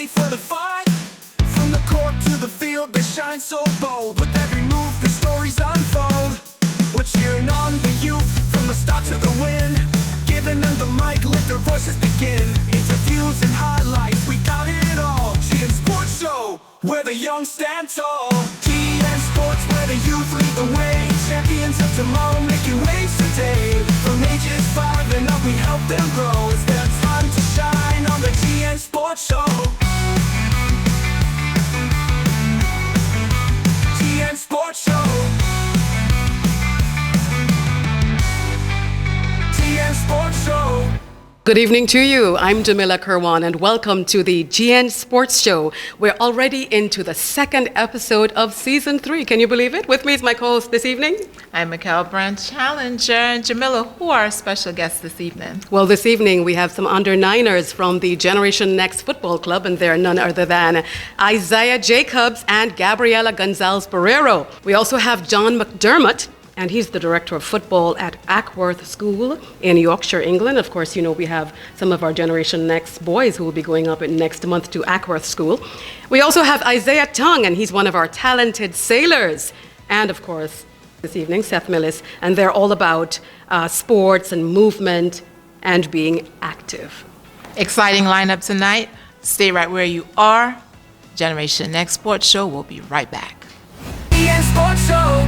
ready for the fight. From the court to the field, they shine so bold. With every move, the stories unfold. We're cheering on the youth from the start to the win. Giving them the mic, let their voices begin. Interviews and highlights, we got it all. GN Sports Show, where the young stand tall. GN Sports, where the youth lead the way. Champions of tomorrow, making waves today. From ages 5 and up, we help them grow. It's their time to shine on the GN Sports Show. GN Sports Show. GN Sports Show. Good evening to you. I'm Jamila Kirwan and welcome to the GN Sports Show. We're already into the second episode of Season 3. Can you believe it? With me is my co-host this evening. I'm Mickel Brann, Challenger, and Jamila, who are our special guests this evening. Well, this evening we have some under-niners from the Generation Next Football Club, and they're none other than Isaih Jacobs and Gabriela Gonzalez-Barrero. We also have John McDermott, and he's the director of football at Ackworth School in Yorkshire, England. Of course, you know, we have some of our Generation Next boys who will be going up in next month to Ackworth School. We also have Isaih Tonge, and he's one of our talented sailors. And of course, this evening, Seth Millis, and they're all about sports and movement and being active. Exciting lineup tonight. Stay right where you are. Generation Next Sports Show will be right back.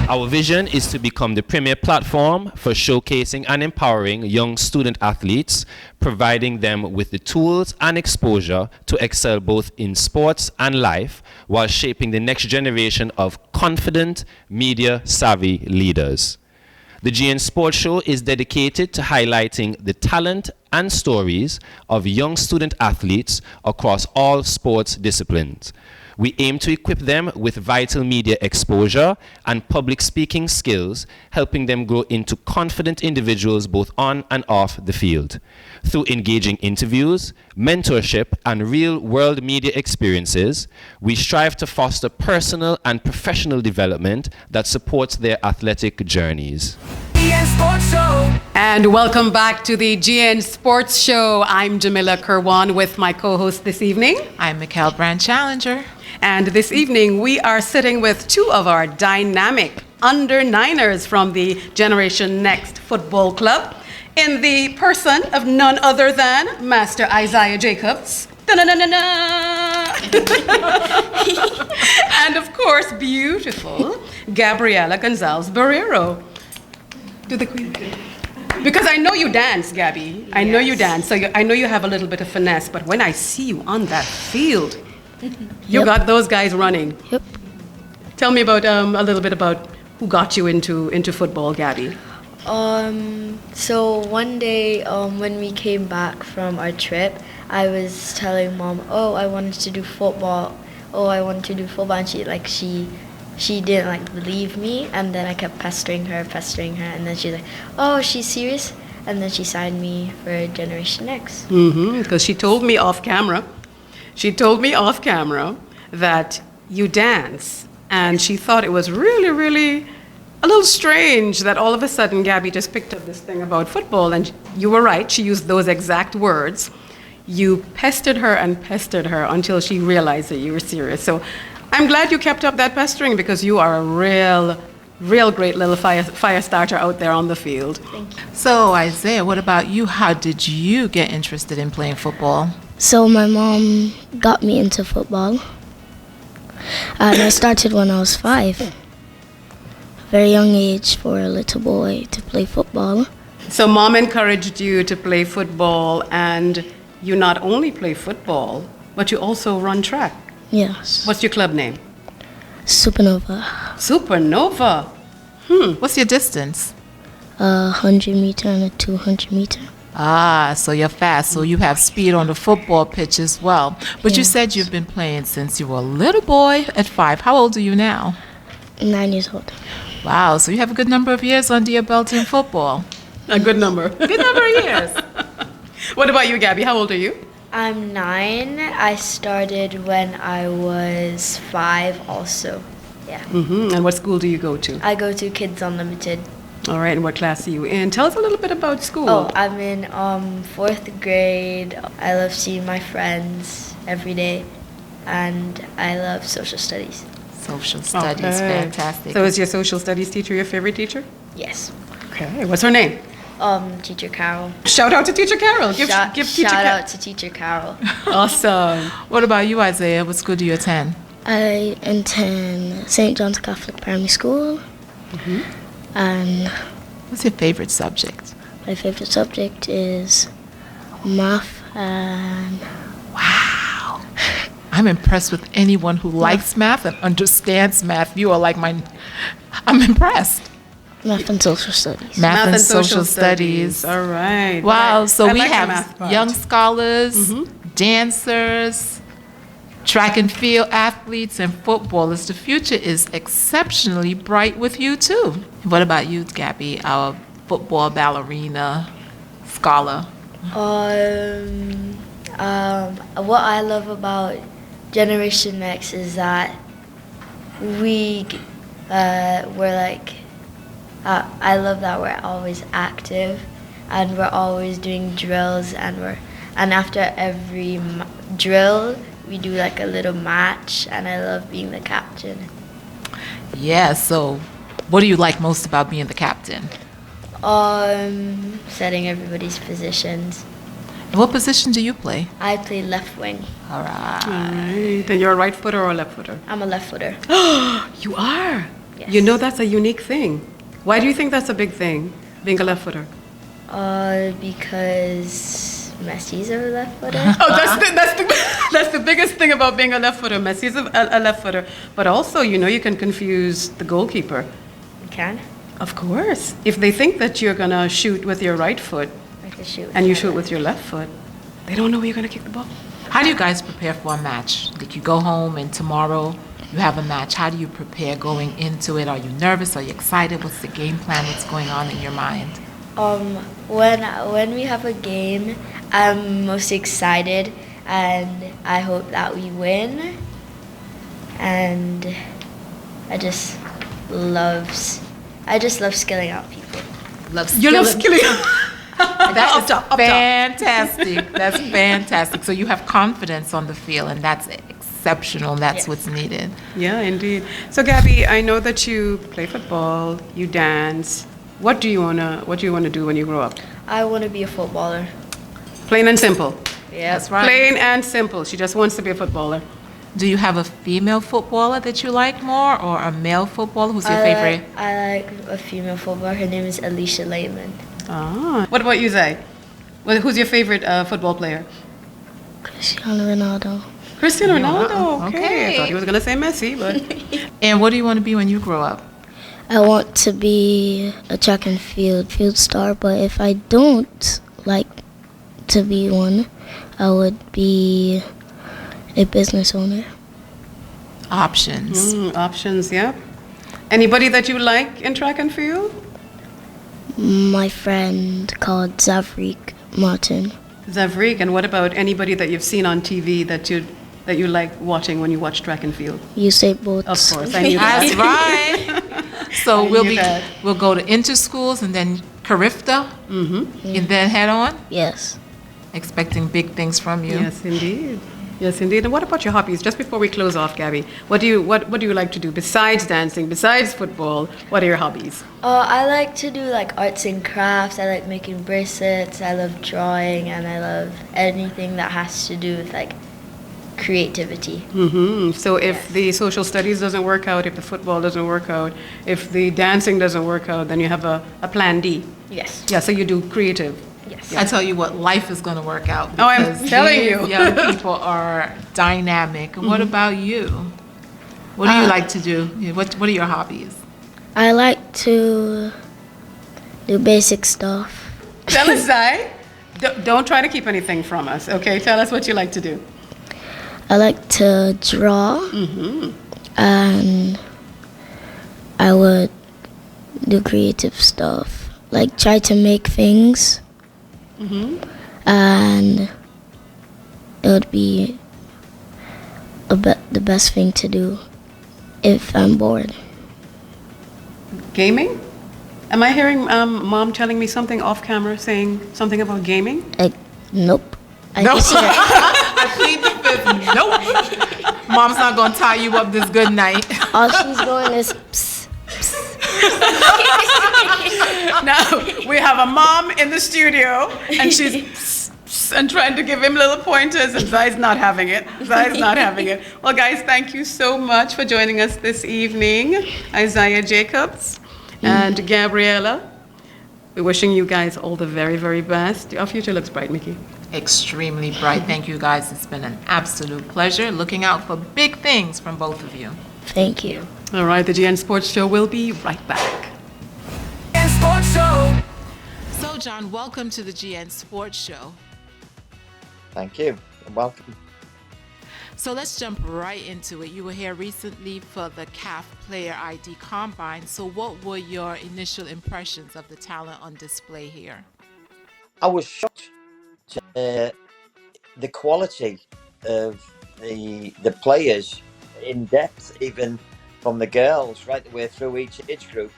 Our vision is to become the premier platform for showcasing and empowering young student athletes, providing them with the tools and exposure to excel both in sports and life, while shaping the next generation of confident, media-savvy leaders. The GN Sports Show is dedicated to highlighting the talent and stories of young student athletes across all sports disciplines. We aim to equip them with vital media exposure and public speaking skills, helping them grow into confident individuals both on and off the field. Through engaging interviews, mentorship, and real-world media experiences, we strive to foster personal and professional development that supports their athletic journeys. And welcome back to the GN Sports Show. I'm Jamila Kirwan with my co-host this evening. I'm Mickel Brann, Challenger. And this evening, we are sitting with two of our dynamic under-niners from the Generation Next Football Club in the person of none other than Master Isaih Jacobs. And of course, beautiful Gabriela Gonzalez-Barrero. Do the queen. Because I know you dance, Gabby. I know you dance, so I know you have a little bit of finesse, but when I see you on that field, you got those guys running. Yep. Tell me about a little bit about who got you into football, Gabby. So one day when we came back from our trip, I was telling Mom, I wanted to do football. And she didn't believe me, and then I kept pestering her, and then she's like, oh, she's serious? And then she signed me for Generation Next. Because she told me off camera that you dance, and she thought it was really, really a little strange that all of a sudden Gabby just picked up this thing about football, and you were right, she used those exact words. You pestered her until she realized that you were serious. So I'm glad you kept up that pestering, because you are a real great little fire starter out there on the field. Thank you. So, Isaih, what about you? How did you get interested in playing football? So my mom got me into football, and I started when I was 5. A very young age for a little boy to play football. So mom encouraged you to play football, and you not only play football, but you also run track. Yes. What's your club name? Supernova. Supernova. What's your distance? 100 meter and a 200 meter. So you're fast, so you have speed on the football pitch as well. But you Yes. said you've been playing since you were a little boy at 5. How old are you now? 9 years old. Wow, so you have a good number of years under your belt in football. A good number. Good number of years. What about you, Gabby? How old are you? I'm 9. I started when I was 5 also. Yeah. And what school do you go to? I go to Kids Unlimited. All right, and what class are you in? Tell us a little bit about school. Oh, I'm in 4th grade. I love seeing my friends every day. and I love social studies. Social studies, Okay. fantastic. So is your social studies teacher your favorite teacher? Yes. Okay. What's her name? Teacher Carol. Shout out to Teacher Carol. Give Teacher Shout Carol. out to Teacher Carol. Awesome. What about you, Isaiah? What school do you attend? I attend St. John's Catholic Primary School, and What's your favorite subject? my favorite subject is math and Wow. I'm impressed with anyone who likes math and understands math. You are like I'm impressed. math and social studies. Math and social studies. All right. Wow, so I we like the have math part. young scholars, dancers, track and field athletes, and footballers. The future is exceptionally bright with you, too. What about you, Gabby, our football ballerina scholar? What I love about Generation Next is that we're like, I love that we're always active and we're always doing drills and after every drill we do like a little match, and I love being the captain. Yeah, so what do you like most about being the captain? Setting everybody's positions. And what position do you play? I play left wing. All right. All right. Then you're a right footer or a left footer? I'm a left footer. You are. Yes. You know that's a unique thing. Why do you think that's a big thing, being a left footer? Because Messi's a left footer. Oh, that's the biggest thing about being a left footer. Messi's a left footer, but also you can confuse the goalkeeper. You can. Of course, if they think that you're gonna shoot with your right foot I can shoot. and you shoot with your left foot, they don't know where you're gonna kick the ball. How do you guys prepare for a match? Like you go home and tomorrow you have a match. How do you prepare going into it? Are you nervous? Are you excited? What's the game plan? What's going on in your mind? When we have a game, I'm most excited, and I hope that we win. And I just love skilling out people. You love skilling. That's fantastic. That's fantastic. So you have confidence on the field, and that's exceptional. That's Yes. what's needed. Yeah, indeed. So, Gabby, I know that you play football, you dance. What do you wanna do when you grow up? I want to be a footballer. Plain and simple. Yeah, That's right. Plain and simple. She just wants to be a footballer. Do you have a female footballer that you like more, or a male footballer? Who's your favorite? I like a female footballer. Her name is Alicia Lehman. Ah. What about you, Zay? Well, who's your favorite football player? Cristiano Ronaldo. Cristiano Ronaldo. wow. Okay. Okay. I thought he was gonna say Messi, but And what do you want to be when you grow up? I want to be a track and field star, but if I don't like to be one, I would be a business owner. Options. options. Yeah. Anybody that you like in track and field? My friend called Zavrik Martin. Zavrik. And what about anybody that you've seen on TV that you like watching when you watch track and field? Usain Bolt. Of course, I knew That's that. right. So I knew that. we'll go to inter-schools and then Carifta, and then head on, Yes. expecting big things from you. Yes, indeed. Yes, indeed. And what about your hobbies? Just before we close off, Gabby, what do you like to do besides dancing, besides football? What are your hobbies? I like to do like arts and crafts. I like making bracelets. I love drawing, and I love anything that has to do with like creativity. So if the social studies doesn't work out, if the football doesn't work out, if the dancing doesn't work out, then you have a plan D. Yes. Yeah, so you do creative. Yes. I tell you what, life is going to work out. Oh, I'm because telling these you. young people are dynamic. What about you? What do you like to do? What are your hobbies? I like to do basic stuff. Tell us, Zai. Don't try to keep anything from us, okay? Tell us what you like to do. I like to draw, and I would do creative stuff, like try to make things, and it would be the best thing to do if I'm bored. Gaming? Am I hearing Mom telling me something off camera, saying something about gaming? Nope. No. I plead the fifth. Nope. Mom's not going to tie you up this good night. All she's doing is psst. Now, we have a mom in the studio, and she's and trying to give him little pointers, and Zai's not having it. Zai's not having it. Well, guys, thank you so much for joining us this evening. Isaih Jacobs and Gabriella, we're wishing you guys all the very, very best. Your future looks bright, Mickey. Extremely bright. Thank you, guys. It's been an absolute pleasure. Looking out for big things from both of you. Thank you. All right, the GN Sports Show will be right back. GN Sports Show. So, John, welcome to the GN Sports Show. Thank you, and welcome. So let's jump right into it. You were here recently for the CAF Player ID Combine. So what were your initial impressions of the talent on display here? I was shocked to the quality of the players in depth, even from the girls right the way through each age group.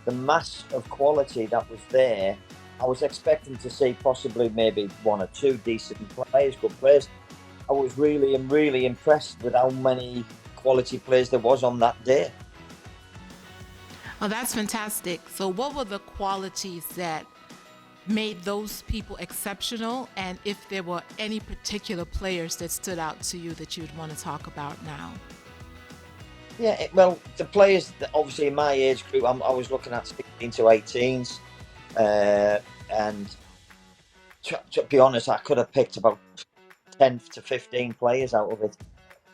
The mass of quality that was there. I was expecting to see possibly maybe one or two decent players, good players. I was really impressed with how many quality players there was on that day. Oh, that's fantastic. So what were the qualities that made those people exceptional? And if there were any particular players that stood out to you that you'd want to talk about now? Yeah, well, the players, that obviously in my age group, I was looking at 16 to 18s. And to be honest, I could have picked about 10 to 15 players out of it.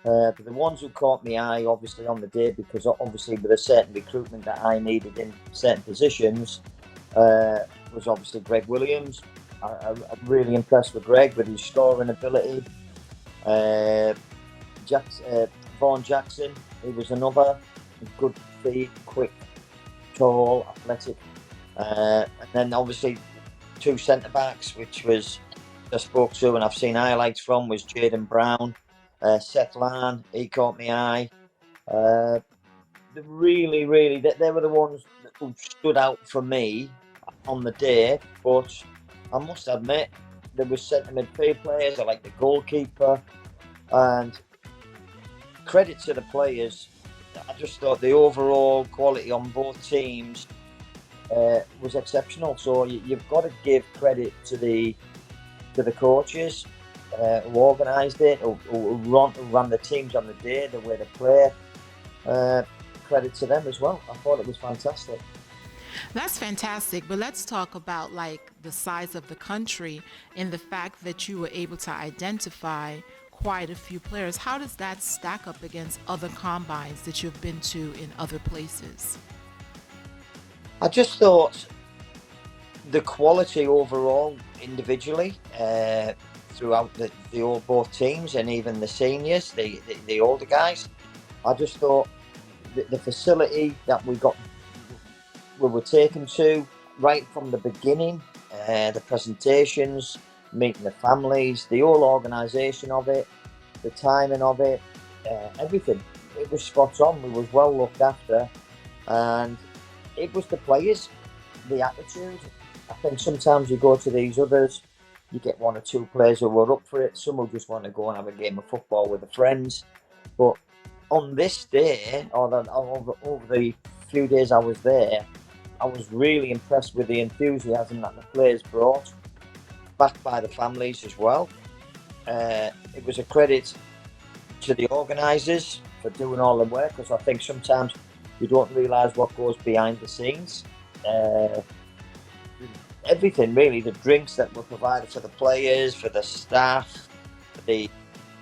But the ones who caught my eye, obviously, on the day, because obviously with a certain recruitment that I needed in certain positions, was obviously Greg Williams. I'm really impressed with Greg, with his scoring ability. Vaughan Jackson, he was another good feet, quick, tall, athletic. And then obviously two centre-backs, which was I spoke to and I've seen highlights from, was Jaden Brown, Seth Millis, he caught my eye. They were the ones who stood out for me on the day, but I must admit, there was centre midfield players, I like the goalkeeper, and credit to the players. I just thought the overall quality on both teams was exceptional. So you've got to give credit to the coaches who organised it, who ran the teams on the day, the way they play. Credit to them as well. I thought it was fantastic. That's fantastic, but let's talk about like the size of the country and the fact that you were able to identify quite a few players. How does that stack up against other combines that you've been to in other places? I just thought the quality overall, individually, throughout both teams and even the seniors, the older guys, I just thought the facility that we were taken to right from the beginning, the presentations, meeting the families, the whole organisation of it, the timing of it, everything. It was spot on. We was well looked after, and it was the players, the attitude. I think sometimes you go to these others, you get one or two players who are up for it. Some will just want to go and have a game of football with their friends. But on this day, over the few days I was there, I was really impressed with the enthusiasm that the players brought, backed by the families as well. It was a credit to the organisers for doing all the work, because I think sometimes you don't realise what goes behind the scenes. Everything really, the drinks that were provided for the players, for the staff, for the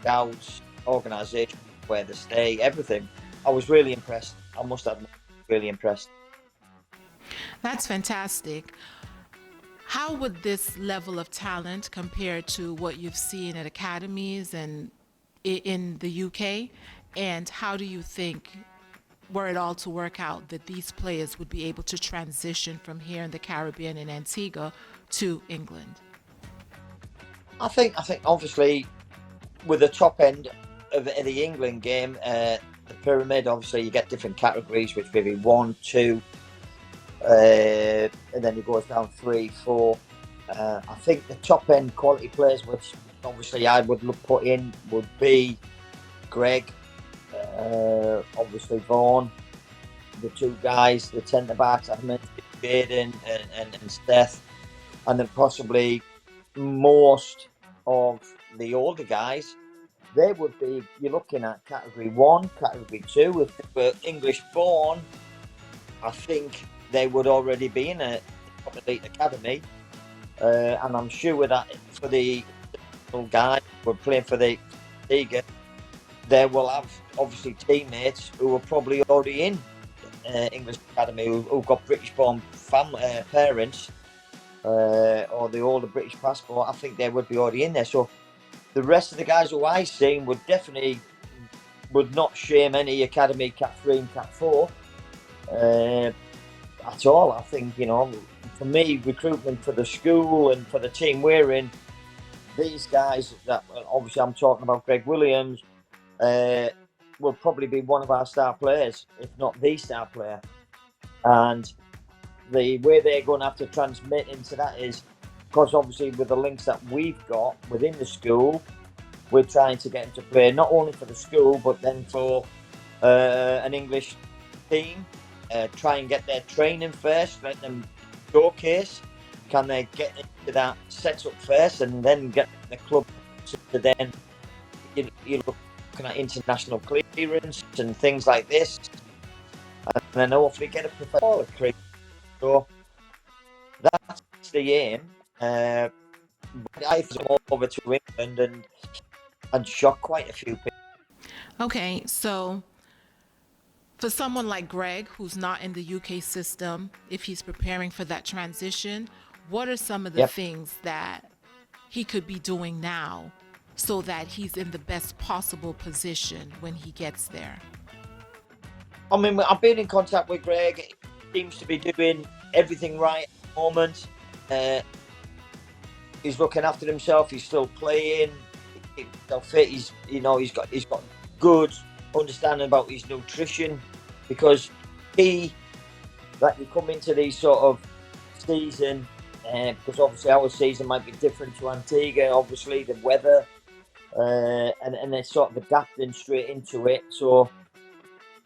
scouts, organisation, where they stay, everything. I was really impressed. I must admit, really impressed. That's fantastic. How would this level of talent compare to what you've seen at academies and in the UK? And how do you think, were it all to work out, that these players would be able to transition from here in the Caribbean in Antigua to England? I think obviously with the top end of the England game, the pyramid, obviously you get different categories, which maybe 1, 2, and then it goes down 3, 4. I think the top end quality players, which obviously I would put in, would be Greg, Obviously Vaughan, the two guys, the centre backs I mentioned, Brydens and Seth, and then possibly most of the older guys. They would be, you're looking at category 1, category 2. If they were English born, I think they would already be in a elite academy. And I'm sure that for the guys who are playing for the Antigua, they will have obviously teammates who are probably already in English academy who've got British born parents or the older British passport. I think they would be already in there. So the rest of the guys who I've seen would definitely not shame any academy Cat 3 and Cat 4 at all. I think, for me, recruitment for the school and for the team we're in, these guys that obviously I'm talking about, Greg Williams, will probably be one of our star players, if not the star player. And the way they're going to have to transmit into that is, because obviously with the links that we've got within the school, we're trying to get them to play not only for the school, but then for an English team. Try and get their training first, let them showcase. Can they get into that setup first and then get the club to then, you're looking at international clearance and things like this. And then hopefully get a professional career. So that's the aim. I flew over to England and shocked quite a few people. Okay, so for someone like Greg, who's not in the UK system, if he's preparing for that transition, what are some of the things that he could be doing now so that he's in the best possible position when he gets there? I mean, I've been in contact with Greg. He seems to be doing everything right at the moment. He's looking after himself. He's still playing. He's still fit. He's got good understanding about his nutrition, because that you come into these sort of season, because obviously our season might be different to Antigua. Obviously the weather, and they're sort of adapting straight into it. So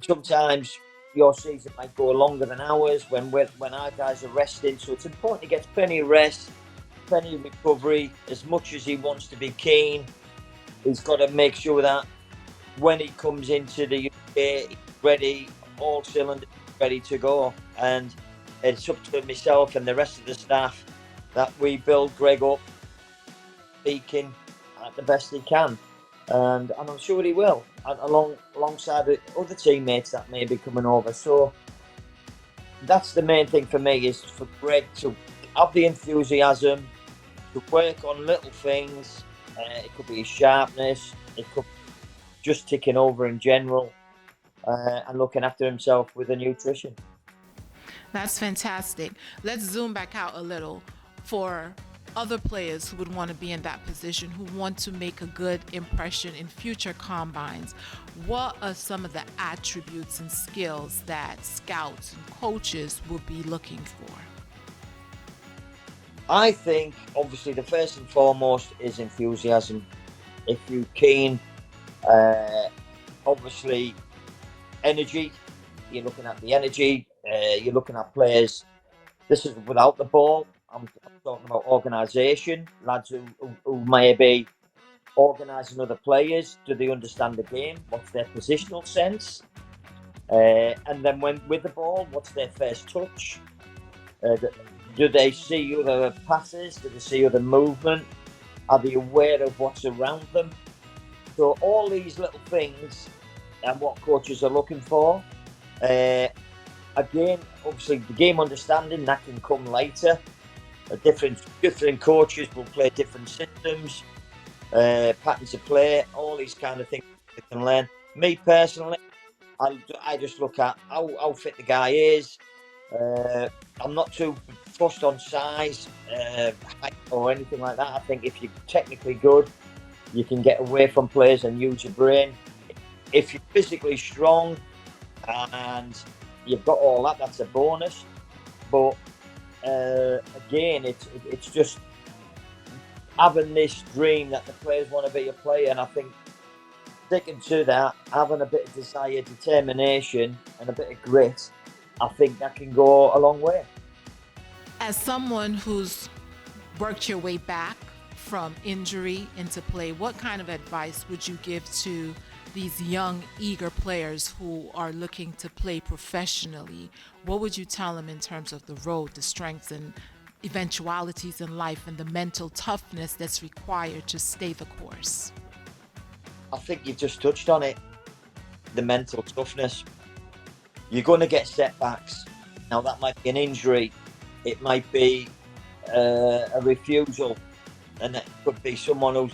sometimes your season might go longer than ours when our guys are resting. So it's important he gets plenty of rest, plenty of recovery. As much as he wants to be keen, he's got to make sure that when he comes into the UK, he's ready, all cylinders ready to go. And it's up to myself and the rest of the staff that we build Greg up, speaking at the best he can. And I'm sure he will, alongside the other teammates that may be coming over. So that's the main thing for me, is for Greg to have the enthusiasm, to work on little things. It could be his sharpness, it could be just ticking over in general, and looking after himself with the nutrition. That's fantastic. Let's zoom back out a little for other players who would want to be in that position, who want to make a good impression in future combines. What are some of the attributes and skills that scouts and coaches will be looking for? I think obviously the first and foremost is enthusiasm. If you're keen, obviously energy, you're looking at the energy, you're looking at players. This is without the ball. I'm talking about organisation, lads who may be organising other players. Do they understand the game? What's their positional sense? And then when with the ball, what's their first touch? Do they see other passes? Do they see other movement? Are they aware of what's around them? So all these little things and what coaches are looking for. Again, obviously the game understanding, that can come later. Different coaches will play different systems, patterns of play, all these kind of things they can learn. Me personally, I just look at how fit the guy is. I'm not too fussed on size, height or anything like that. I think if you're technically good, you can get away from players and use your brain. If you're physically strong and you've got all that, that's a bonus. But again, it's just having this dream that the players want to be a player. And I think sticking to that, having a bit of desire, determination, and a bit of grit, I think that can go a long way. As someone who's worked your way back from injury into play, what kind of advice would you give to these young, eager players who are looking to play professionally? What would you tell them in terms of the road, the strengths and eventualities in life, and the mental toughness that's required to stay the course? I think you've just touched on it. The mental toughness. You're going to get setbacks. Now, that might be an injury. It might be a refusal. And it could be someone who's,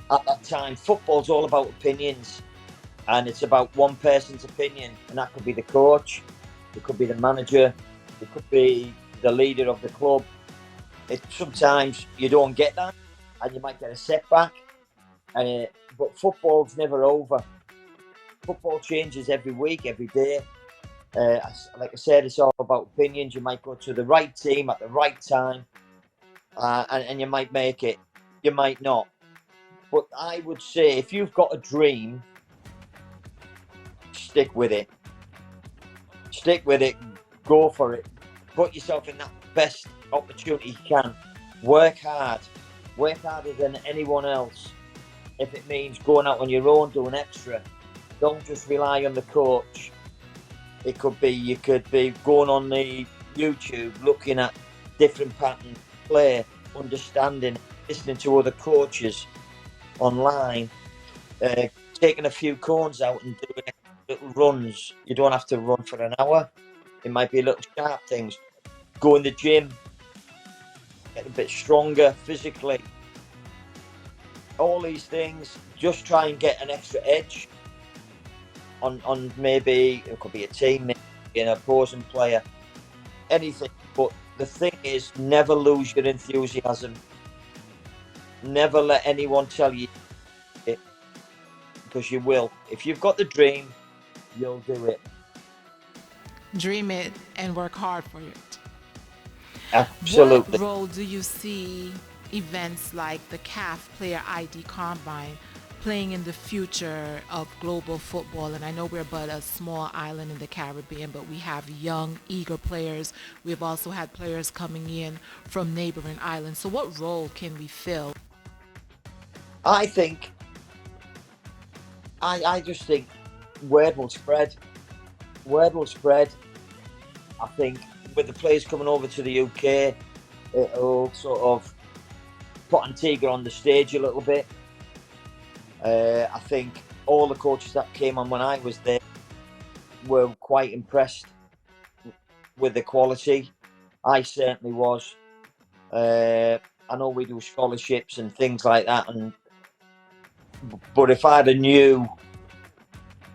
at that time, football's all about opinions. And it's about one person's opinion. And that could be the coach. It could be the manager. It could be the leader of the club. Sometimes you don't get that. And you might get a setback. But football's never over. Football changes every week, every day. Like I said, it's all about opinions. You might go to the right team at the right time, and you might make it. You might not. But I would say, if you've got a dream, stick with it. Stick with it. Go for it. Put yourself in that best opportunity you can. Work hard. Work harder than anyone else. If it means going out on your own, doing extra, don't just rely on the coach. It could be, you could be going on the YouTube, looking at different patterns, play, understanding, listening to other coaches online, taking a few cones out and doing little runs. You don't have to run for an hour. It might be little sharp things. Go in the gym, get a bit stronger physically. All these things, just try and get an extra edge on maybe, it could be a team, maybe an opposing player, anything. But the thing is, never lose your enthusiasm. Never let anyone tell you it, because you will. If you've got the dream, you'll do it. Dream it and work hard for it. Absolutely. What role do you see events like the CAF Player ID Combine playing in the future of global football? And I know we're but a small island in the Caribbean, but we have young, eager players. We've also had players coming in from neighboring islands. So what role can we fill? I think, I just think word will spread. Word will spread. I think with the players coming over to the UK, it'll sort of put Antigua on the stage a little bit. I think all the coaches that came on when I was there were quite impressed with the quality. I certainly was. I know we do scholarships and things like that, but if I'd have knew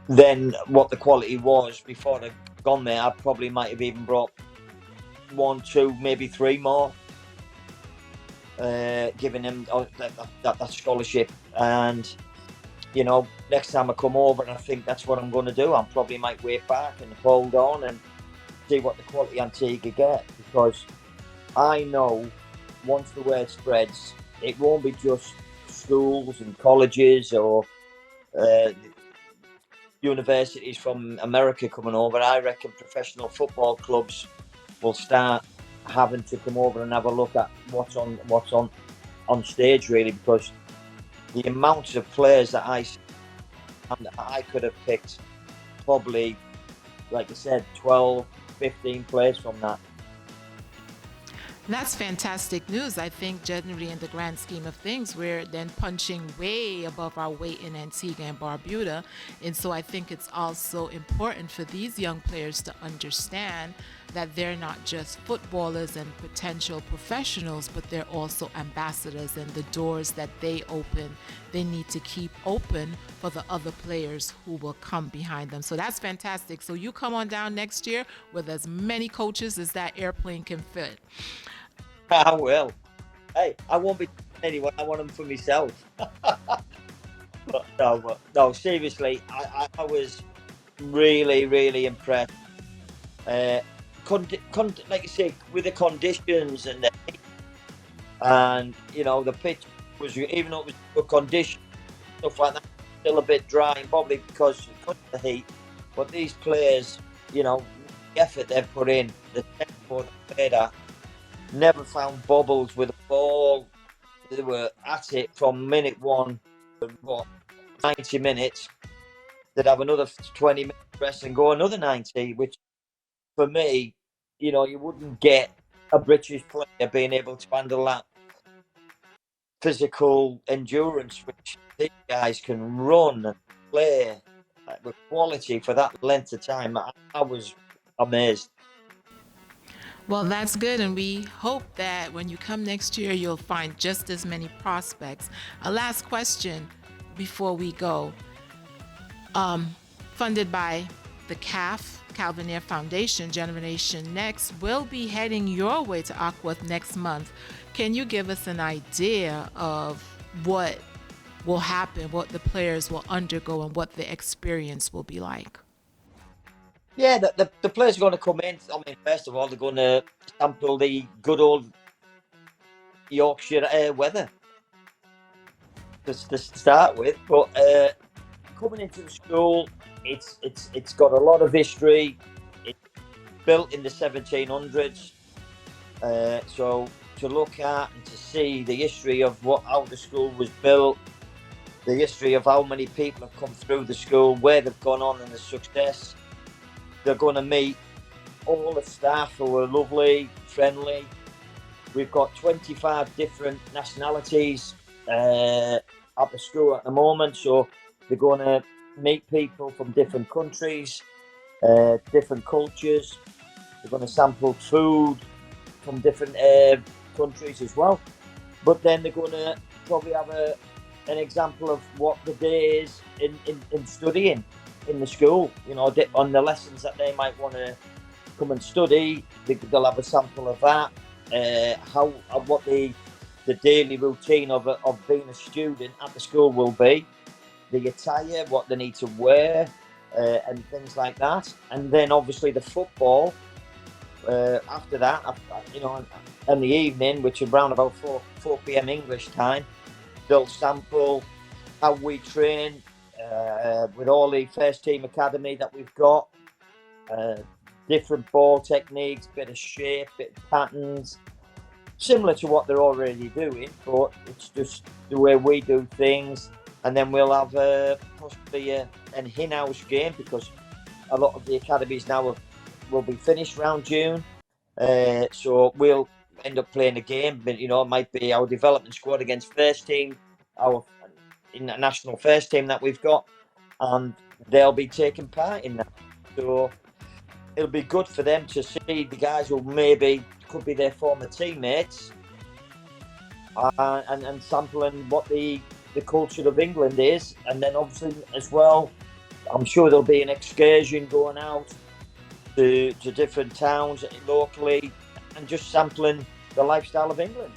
then what the quality was before I'd gone there, I probably might have even brought 1, 2, maybe 3 more, giving them that scholarship. And you know, next time I come over, and I think that's what I'm going to do, I probably might wait back and hold on and see what the quality Antigua get, because I know once the word spreads, it won't be just schools and colleges or universities from America coming over. I reckon professional football clubs will start having to come over and have a look at what's on stage, really, because the amount of players that I could have picked, probably, like I said, 12, 15 players from that. That's fantastic news. I think generally in the grand scheme of things, we're then punching way above our weight in Antigua and Barbuda. And so I think it's also important for these young players to understand that they're not just footballers and potential professionals, but they're also ambassadors, and the doors that they open, they need to keep open for the other players who will come behind them. So that's fantastic. So you come on down next year with as many coaches as that airplane can fit. I will. Hey, I won't be anyone. I want them for myself. but no, seriously, I was really, really impressed. Like you say, with the conditions and you know, the pitch was, even though it was good condition, stuff like that, still a bit dry, probably because of the heat. But these players, you know, the effort they've put in, the tempo they played at, never found bubbles with a ball. They were at it from minute one, 90 minutes. They'd have another 20 minutes rest and go another 90, which for me, you know, you wouldn't get a British player being able to handle that physical endurance, which these guys can run and play with quality for that length of time. I was amazed. Well, that's good, and we hope that when you come next year, you'll find just as many prospects. A last question before we go. Funded by the CAF, Calvin Ayre Foundation, Generation Next, will be heading your way to Ackworth next month. Can you give us an idea of what will happen, what the players will undergo, and what the experience will be like? Yeah, the players are going to come in. I mean, first of all, they're going to sample the good old Yorkshire weather to start with. But coming into the school, it's got a lot of history. It's built in the 1700s. So to look at and to see the history of how the school was built, the history of how many people have come through the school, where they've gone on and the success. They're going to meet all the staff who are lovely, friendly. We've got 25 different nationalities at the school at the moment, so they're going to meet people from different countries, different cultures. They're going to sample food from different countries as well. But then they're going to probably have an example of what the day is in studying in the school, you know, on the lessons that they might want to come and study. They'll have a sample of that, what the daily routine of being a student at the school will be, the attire, what they need to wear, and things like that. And then obviously the football after that, you know, in the evening, which is around about 4 p.m. English time, they'll sample how we train with all the first team academy that we've got, different ball techniques, bit of shape, bit of patterns, similar to what they're already doing, but it's just the way we do things. And then we'll have possibly an in-house game, because a lot of the academies now will be finished around June, so we'll end up playing a game. But you know, it might be our development squad against first team, our international first team that we've got, and they'll be taking part in that. So it'll be good for them to see the guys who maybe could be their former teammates, and sampling what the culture of England is. And then obviously as well, I'm sure there'll be an excursion going out to different towns locally and just sampling the lifestyle of England.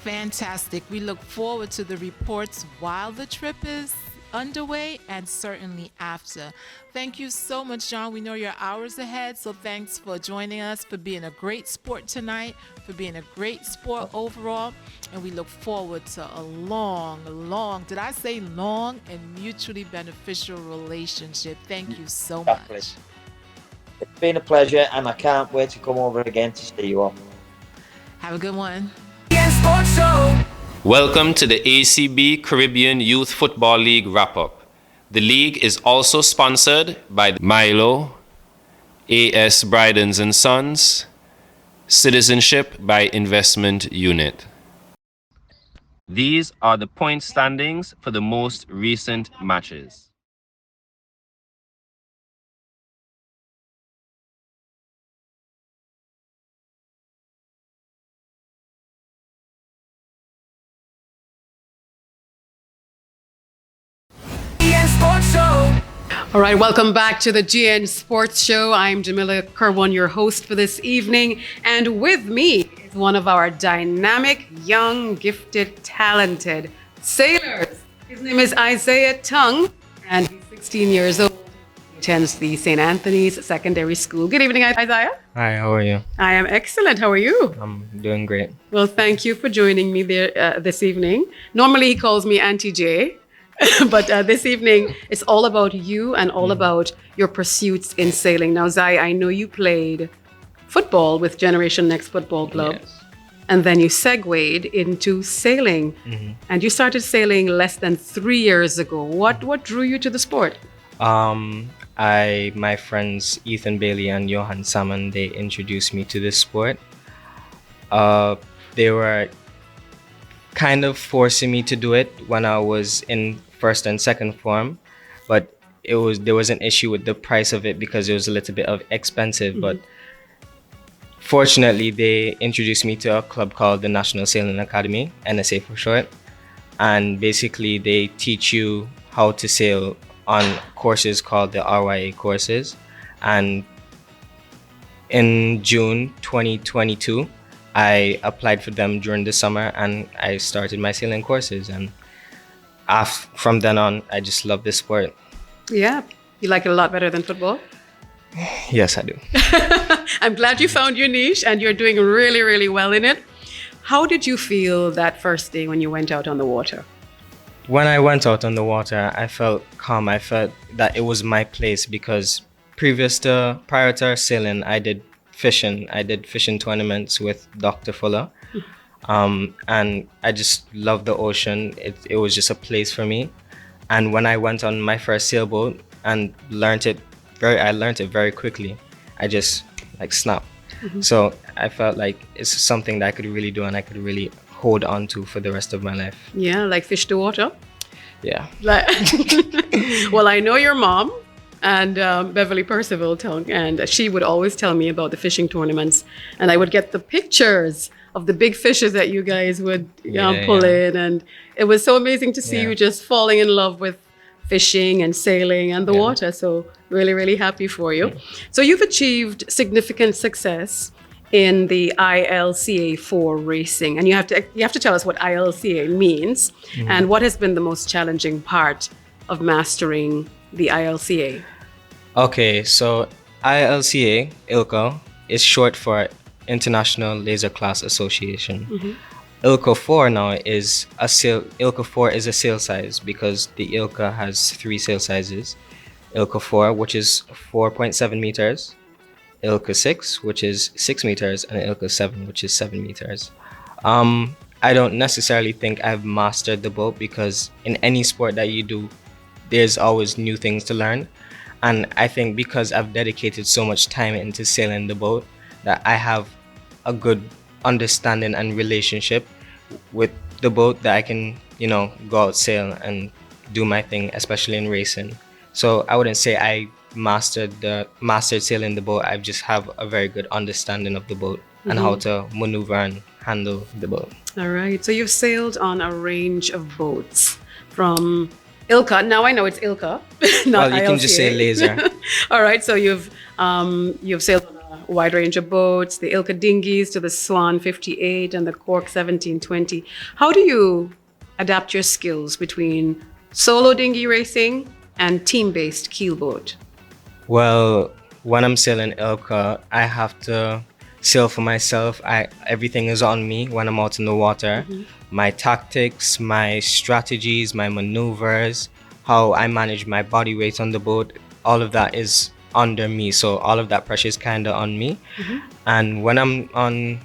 Fantastic. We look forward to the reports while the trip is underway and certainly after. Thank you so much, John. We know you're hours ahead, so thanks for joining us, for being a great sport tonight, for being a great sport overall, and we look forward to a long, did I say long, and mutually beneficial relationship. Thank you so much. It's been a pleasure, and I can't wait to come over again to see you all. Have a good one. Welcome to the ACB Caribbean Youth Football League wrap-up. The league is also sponsored by Milo, AS Brydens and Sons, Citizenship by Investment Unit. These are the point standings for the most recent matches. All right, welcome back to the GN Sports Show. I'm Jamila Kerwan, your host for this evening. And with me is one of our dynamic, young, gifted, talented sailors. His name is Isaih Tonge, and he's 16 years old. He attends the St. Anthony's Secondary School. Good evening, Isaih. Hi, how are you? I am excellent. How are you? I'm doing great. Well, thank you for joining me there this evening. Normally, he calls me Auntie J. But this evening, it's all about you and all about your pursuits in sailing. Now, Zai, I know you played football with Generation Next Football Club, Yes. and then you segued into sailing. And you started sailing less than 3 years ago. What drew you to the sport? My friends Ethan Bailey and Johan Salmon, they introduced me to this sport. They were kind of forcing me to do it when I was in first and second form, but there was an issue with the price of it because it was a little bit of expensive. But fortunately, they introduced me to a club called the National Sailing Academy, NSA for short, and basically they teach you how to sail on courses called the RYA courses. And in June 2022, I applied for them during the summer and I started my sailing courses. And from then on, I just love this sport. Yeah, you like it a lot better than football? Yes, I do. I'm glad you found your niche and you're doing really, really well in it. How did you feel that first day when you went out on the water? When I went out on the water, I felt calm. I felt that it was my place because prior to sailing, I did fishing. I did fishing tournaments with Dr. Fuller. And I just loved the ocean. It was just a place for me. And when I went on my first sailboat and I learned it very quickly. I just snapped. So I felt like it's something that I could really do and I could really hold on to for the rest of my life. Yeah, like fish to water? Yeah. Well, I know your mom and Beverly Percival Tonge, and she would always tell me about the fishing tournaments, and I would get the pictures of the big fishes that you guys would pull in, and it was so amazing to see you just falling in love with fishing and sailing and the water. So really, really happy for you. So you've achieved significant success in the ILCA 4 racing, and you have to tell us what ILCA means and what has been the most challenging part of mastering the ILCA. Okay, so ILCA is short for International Laser Class Association. ILCA 4 now is ILCA 4 is a sail size because the ILCA has 3 sail sizes. ILCA 4, which is 4.7 meters, ILCA 6, which is 6 meters, and ILCA 7, which is 7 meters. I don't necessarily think I've mastered the boat because in any sport that you do, there's always new things to learn. And I think because I've dedicated so much time into sailing the boat, that I have a good understanding and relationship with the boat that I can, go out sail and do my thing, especially in racing. So I wouldn't say I mastered sailing the boat. I just have a very good understanding of the boat and how to maneuver and handle the boat. All right. So you've sailed on a range of boats from ILCA. Now I know it's ILCA, not Well, you can just say ILCA. laser. All right. So you've sailed on a wide range of boats, the ILCA dinghies to the Swan 58 and the Cork 1720. How do you adapt your skills between solo dinghy racing and team-based keelboat? Well, when I'm sailing ILCA, I have to sail for myself. Everything is on me when I'm out in the water. My tactics, my strategies, my maneuvers, how I manage my body weight on the boat, all of that is under me. So all of that pressure is kind of on me. And when I'm on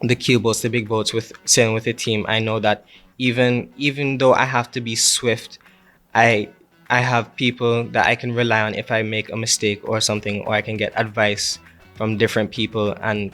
the keelboats, the big boats, with sailing with a team, I know that even though I have to be swift, I have people that I can rely on if I make a mistake or something, or I can get advice from different people. And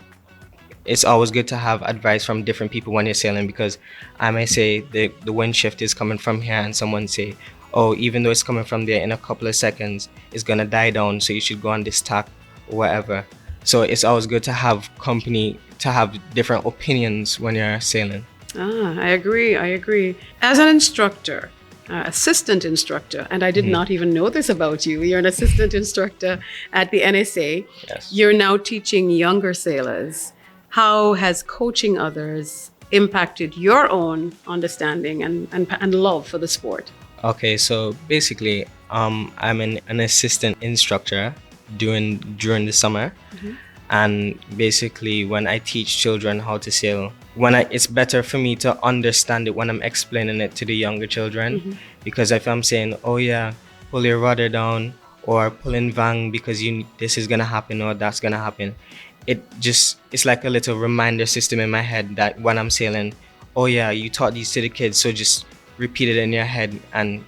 it's always good to have advice from different people when you're sailing, because I may say the wind shift is coming from here and someone say, oh, even though it's coming from there, in a couple of seconds it's gonna die down, so you should go on this tack or whatever. So it's always good to have company, to have different opinions when you're sailing. I agree. As an instructor, assistant instructor, and I did not even know this about you. You're an assistant instructor at the NSA. Yes. You're now teaching younger sailors. How has coaching others impacted your own understanding and love for the sport? Okay, so basically, I'm an assistant instructor during the summer. And basically, when I teach children how to sail, it's better for me to understand it when I'm explaining it to the younger children, Because if I'm saying, oh yeah, pull your rudder down or pull in vang because this is gonna happen or that's gonna happen, it's like a little reminder system in my head that when I'm sailing, oh yeah, you taught these to the kids, so just repeat it in your head and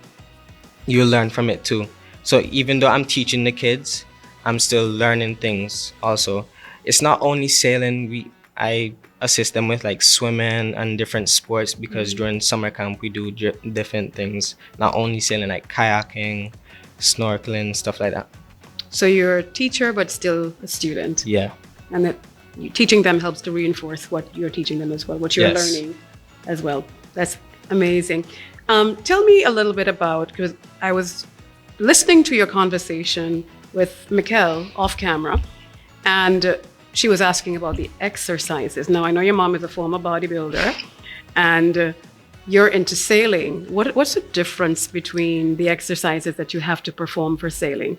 you'll learn from it too. So even though I'm teaching the kids, I'm still learning things also. It's not only sailing, I assist them with like swimming and different sports because during summer camp we do different things, not only sailing, like kayaking, snorkeling, stuff like that. So you're a teacher, but still a student. Yeah. And that teaching them helps to reinforce what you're teaching them as well, what you're Yes. learning as well. That's amazing. Tell me a little bit about, because I was listening to your conversation with Mickel off camera, and she was asking about the exercises. Now, I know your mom is a former bodybuilder, and you're into sailing. What's the difference between the exercises that you have to perform for sailing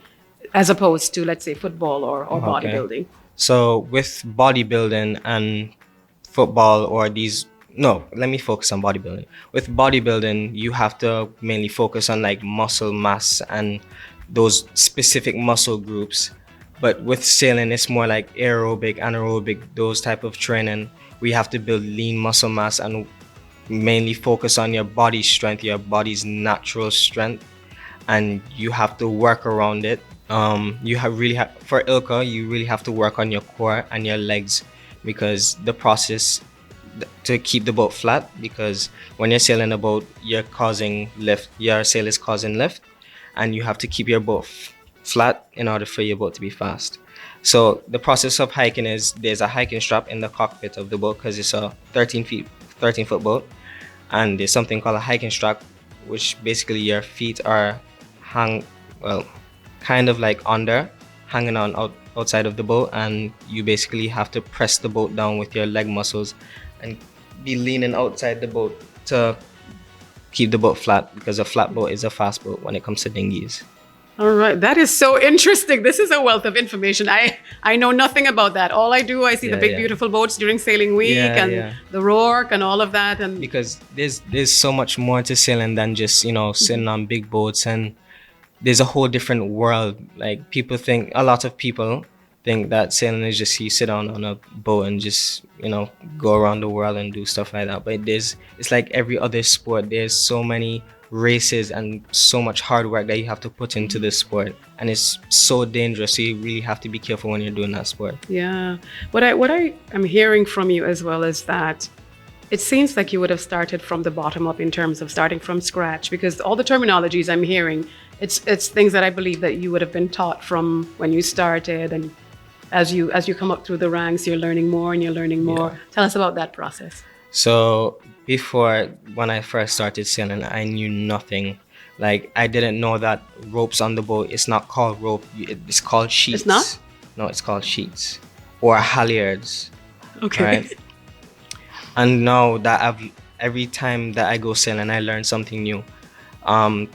as opposed to, let's say, football or bodybuilding? So with bodybuilding and football or let me focus on bodybuilding. With bodybuilding, you have to mainly focus on like muscle mass and those specific muscle groups. But with sailing, it's more like aerobic, anaerobic, those type of training. We have to build lean muscle mass and mainly focus on your body strength, your body's natural strength, and you have to work around it. For Ilka, you really have to work on your core and your legs, because the process to keep the boat flat, because when you're sailing a boat, your sail is causing lift, and you have to keep your boat flat in order for your boat to be fast. So the process of hiking is there's a hiking strap in the cockpit of the boat because it's a 13-foot boat, and there's something called a hiking strap, which basically your feet are kind of like hanging on outside of the boat, and you basically have to press the boat down with your leg muscles and be leaning outside the boat to keep the boat flat, because a flat boat is a fast boat when it comes to dinghies. All right, that is so interesting. This is a wealth of information. I know nothing about that. All I see the big beautiful boats during sailing week the Rourke and all of that. And because there's so much more to sailing than just sitting on big boats, and there's a whole different world. Like a lot of people think that sailing is just you sit on a boat and just go around the world and do stuff like that. But it's like every other sport. There's so many races and so much hard work that you have to put into this sport, and it's so dangerous, so you really have to be careful when you're doing that sport. Yeah, what I am hearing from you as well is that it seems like you would have started from the bottom up in terms of starting from scratch, because all the terminologies I'm hearing, it's things that I believe that you would have been taught from when you started, and as you come up through the ranks, you're learning more and you're learning more. Yeah. Tell us about that process. So before, when I first started sailing, I knew nothing. Like, I didn't know that ropes on the boat, it's not called rope, it's called sheets. It's not? No, it's called sheets or halyards. Okay. Right? And now that every time that I go sailing, I learn something new. A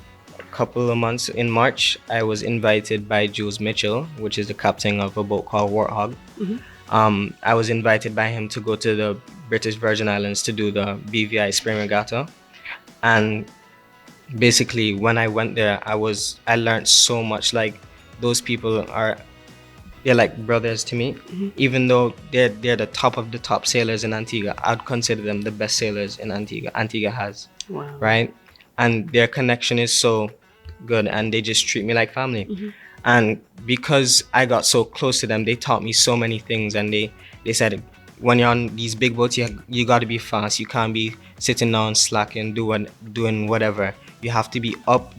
couple of months in March, I was invited by Jules Mitchell, which is the captain of a boat called Warthog. Mm-hmm. I was invited by him to go to the British Virgin Islands to do the BVI Spring Regatta. And basically, when I went there, I learned so much. Like, those people they're like brothers to me. Mm-hmm. Even though they're the top of the top sailors in Antigua, I'd consider them the best sailors in Antigua has. Wow. Right? And their connection is so good, and they just treat me like family. Mm-hmm. And because I got so close to them, they taught me so many things, and they said, when you're on these big boats, you got to be fast. You can't be sitting down, slacking, doing whatever. You have to be up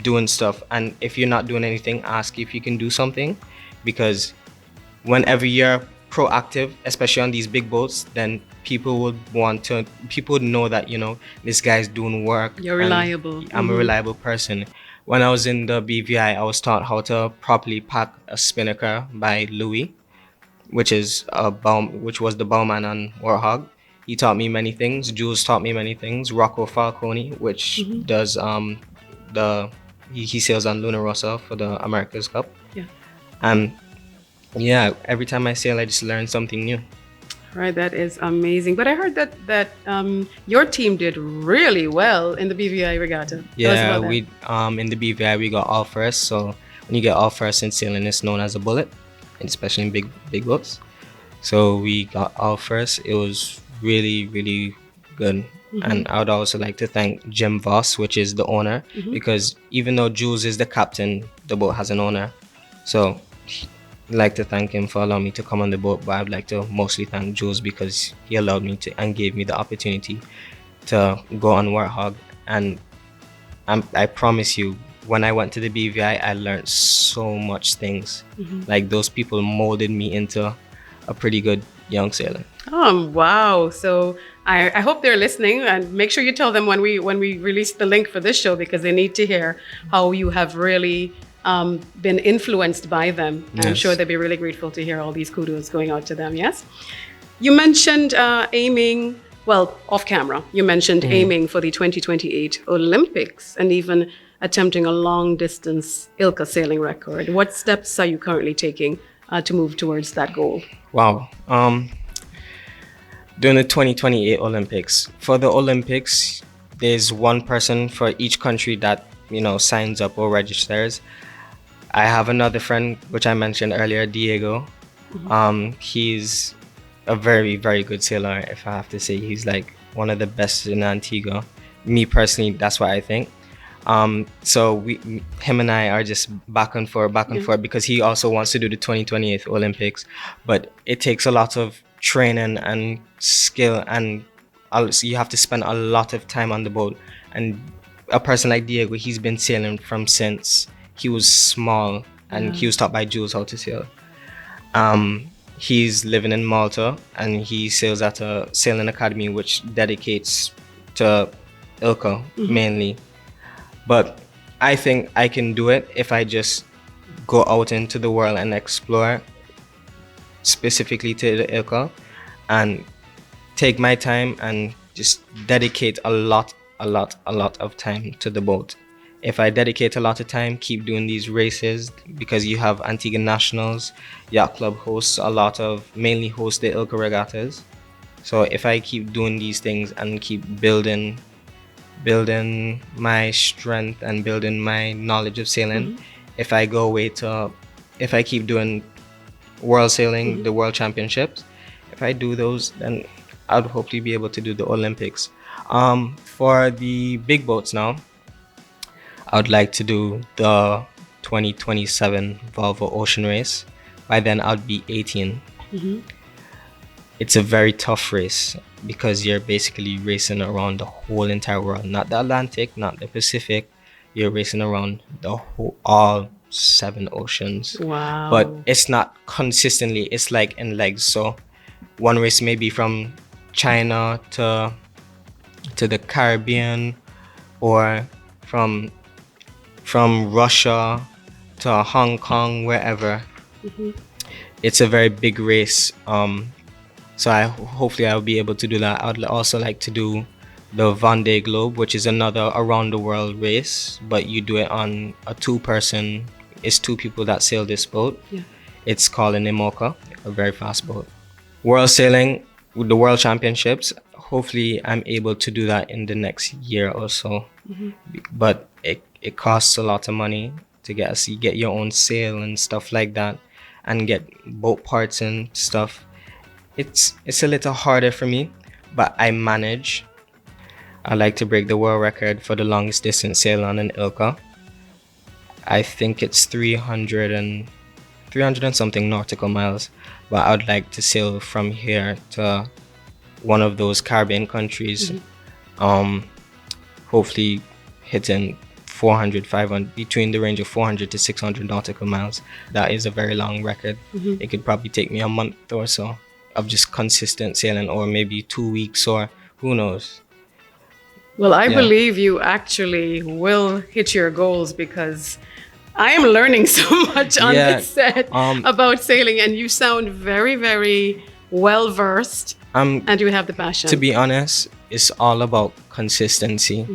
doing stuff. And if you're not doing anything, ask if you can do something, because whenever you're proactive, especially on these big boats, then people would know that, this guy's doing work. You're reliable. I'm a reliable person. When I was in the BVI, I was taught how to properly pack a spinnaker by Louis, which was the bowman on Warthog. He taught me many things. Jules taught me many things. Rocco Falcone, which does he sails on Luna Rossa for the America's Cup. Yeah. And every time I sail, I just learn something new. Right, that is amazing. But I heard that your team did really well in the BVI regatta. Tell us Yeah, about that. we in the BVI we got all first. So when you get all first in sailing, it's known as a bullet, and especially in big boats. So we got all first. It was really good. And I would also like to thank Jim Voss, which is the owner, because even though Jules is the captain, the boat has an owner. So I'd like to thank him for allowing me to come on the boat, but I'd like to mostly thank Jules because he allowed me to and gave me the opportunity to go on Warthog. And I promise you, when I went to the BVI, I learned so much things. Like those people molded me into a pretty good young sailor. Oh, wow. So I hope they're listening, and make sure you tell them when we release the link for this show, because they need to hear how you have really been influenced by them. I'm Yes. sure they'd be really grateful to hear all these kudos going out to them. Yes. You mentioned aiming, well, off camera, you mentioned aiming for the 2028 Olympics and even attempting a long distance ILCA sailing record. What steps are you currently taking to move towards that goal? Wow. During the 2028 Olympics. For the Olympics, there's one person for each country that, signs up or registers. I have another friend, which I mentioned earlier, Diego. He's a very good sailor, if I have to say. He's like one of the best in Antigua. Me personally, that's what I think. So him and I are just back and forth, because he also wants to do the 2028 Olympics, but it takes a lot of training and skill, and you have to spend a lot of time on the boat. And a person like Diego, he's been sailing from since he was small, and he was taught by Jules how to sail. He's living in Malta, and he sails at a sailing academy which dedicates to ILCA mainly. But I think I can do it if I just go out into the world and explore specifically to the ILCA and take my time and just dedicate a lot of time to the boat. If I dedicate a lot of time, keep doing these races, because you have Antigua Nationals, Yacht Club hosts mainly host the ILCA regattas. So if I keep doing these things and keep building my strength and building my knowledge of sailing, if I keep doing world sailing, the world championships, if I do those, then I'd hopefully be able to do the Olympics. For the big boats now, I would like to do the 2027 Volvo Ocean Race. By then I'd be 18. It's a very tough race because you're basically racing around the whole entire world, not the Atlantic, not the Pacific. You're racing around all 7 oceans. Wow. But it's not consistently, it's like in legs. So one race may be from China to the Caribbean, or from Russia to Hong Kong, wherever. It's a very big race. So hopefully I'll be able to do that. I'd also like to do the Vendée Globe, which is another around the world race, but you do it on a 2-person. It's 2 people that sail this boat. It's called an IMOCA, a very fast boat. World sailing with the World Championships, hopefully I'm able to do that in the next year or so. But it costs a lot of money to get your own sail and stuff like that, and get boat parts and stuff. It's a little harder for me, but I manage. I like to break the world record for the longest distance sail on an ILCA. I think it's 300 and something nautical miles, but I would like to sail from here to one of those Caribbean countries. Hopefully hitting 500, between the range of 400 to 600 nautical miles. That is a very long record. It could probably take me a month or so of just consistent sailing, or maybe 2 weeks, or who knows. Well, I believe you actually will hit your goals, because I am learning so much on this set about sailing, and you sound very well versed, and you have the passion. To be honest, it's all about consistency.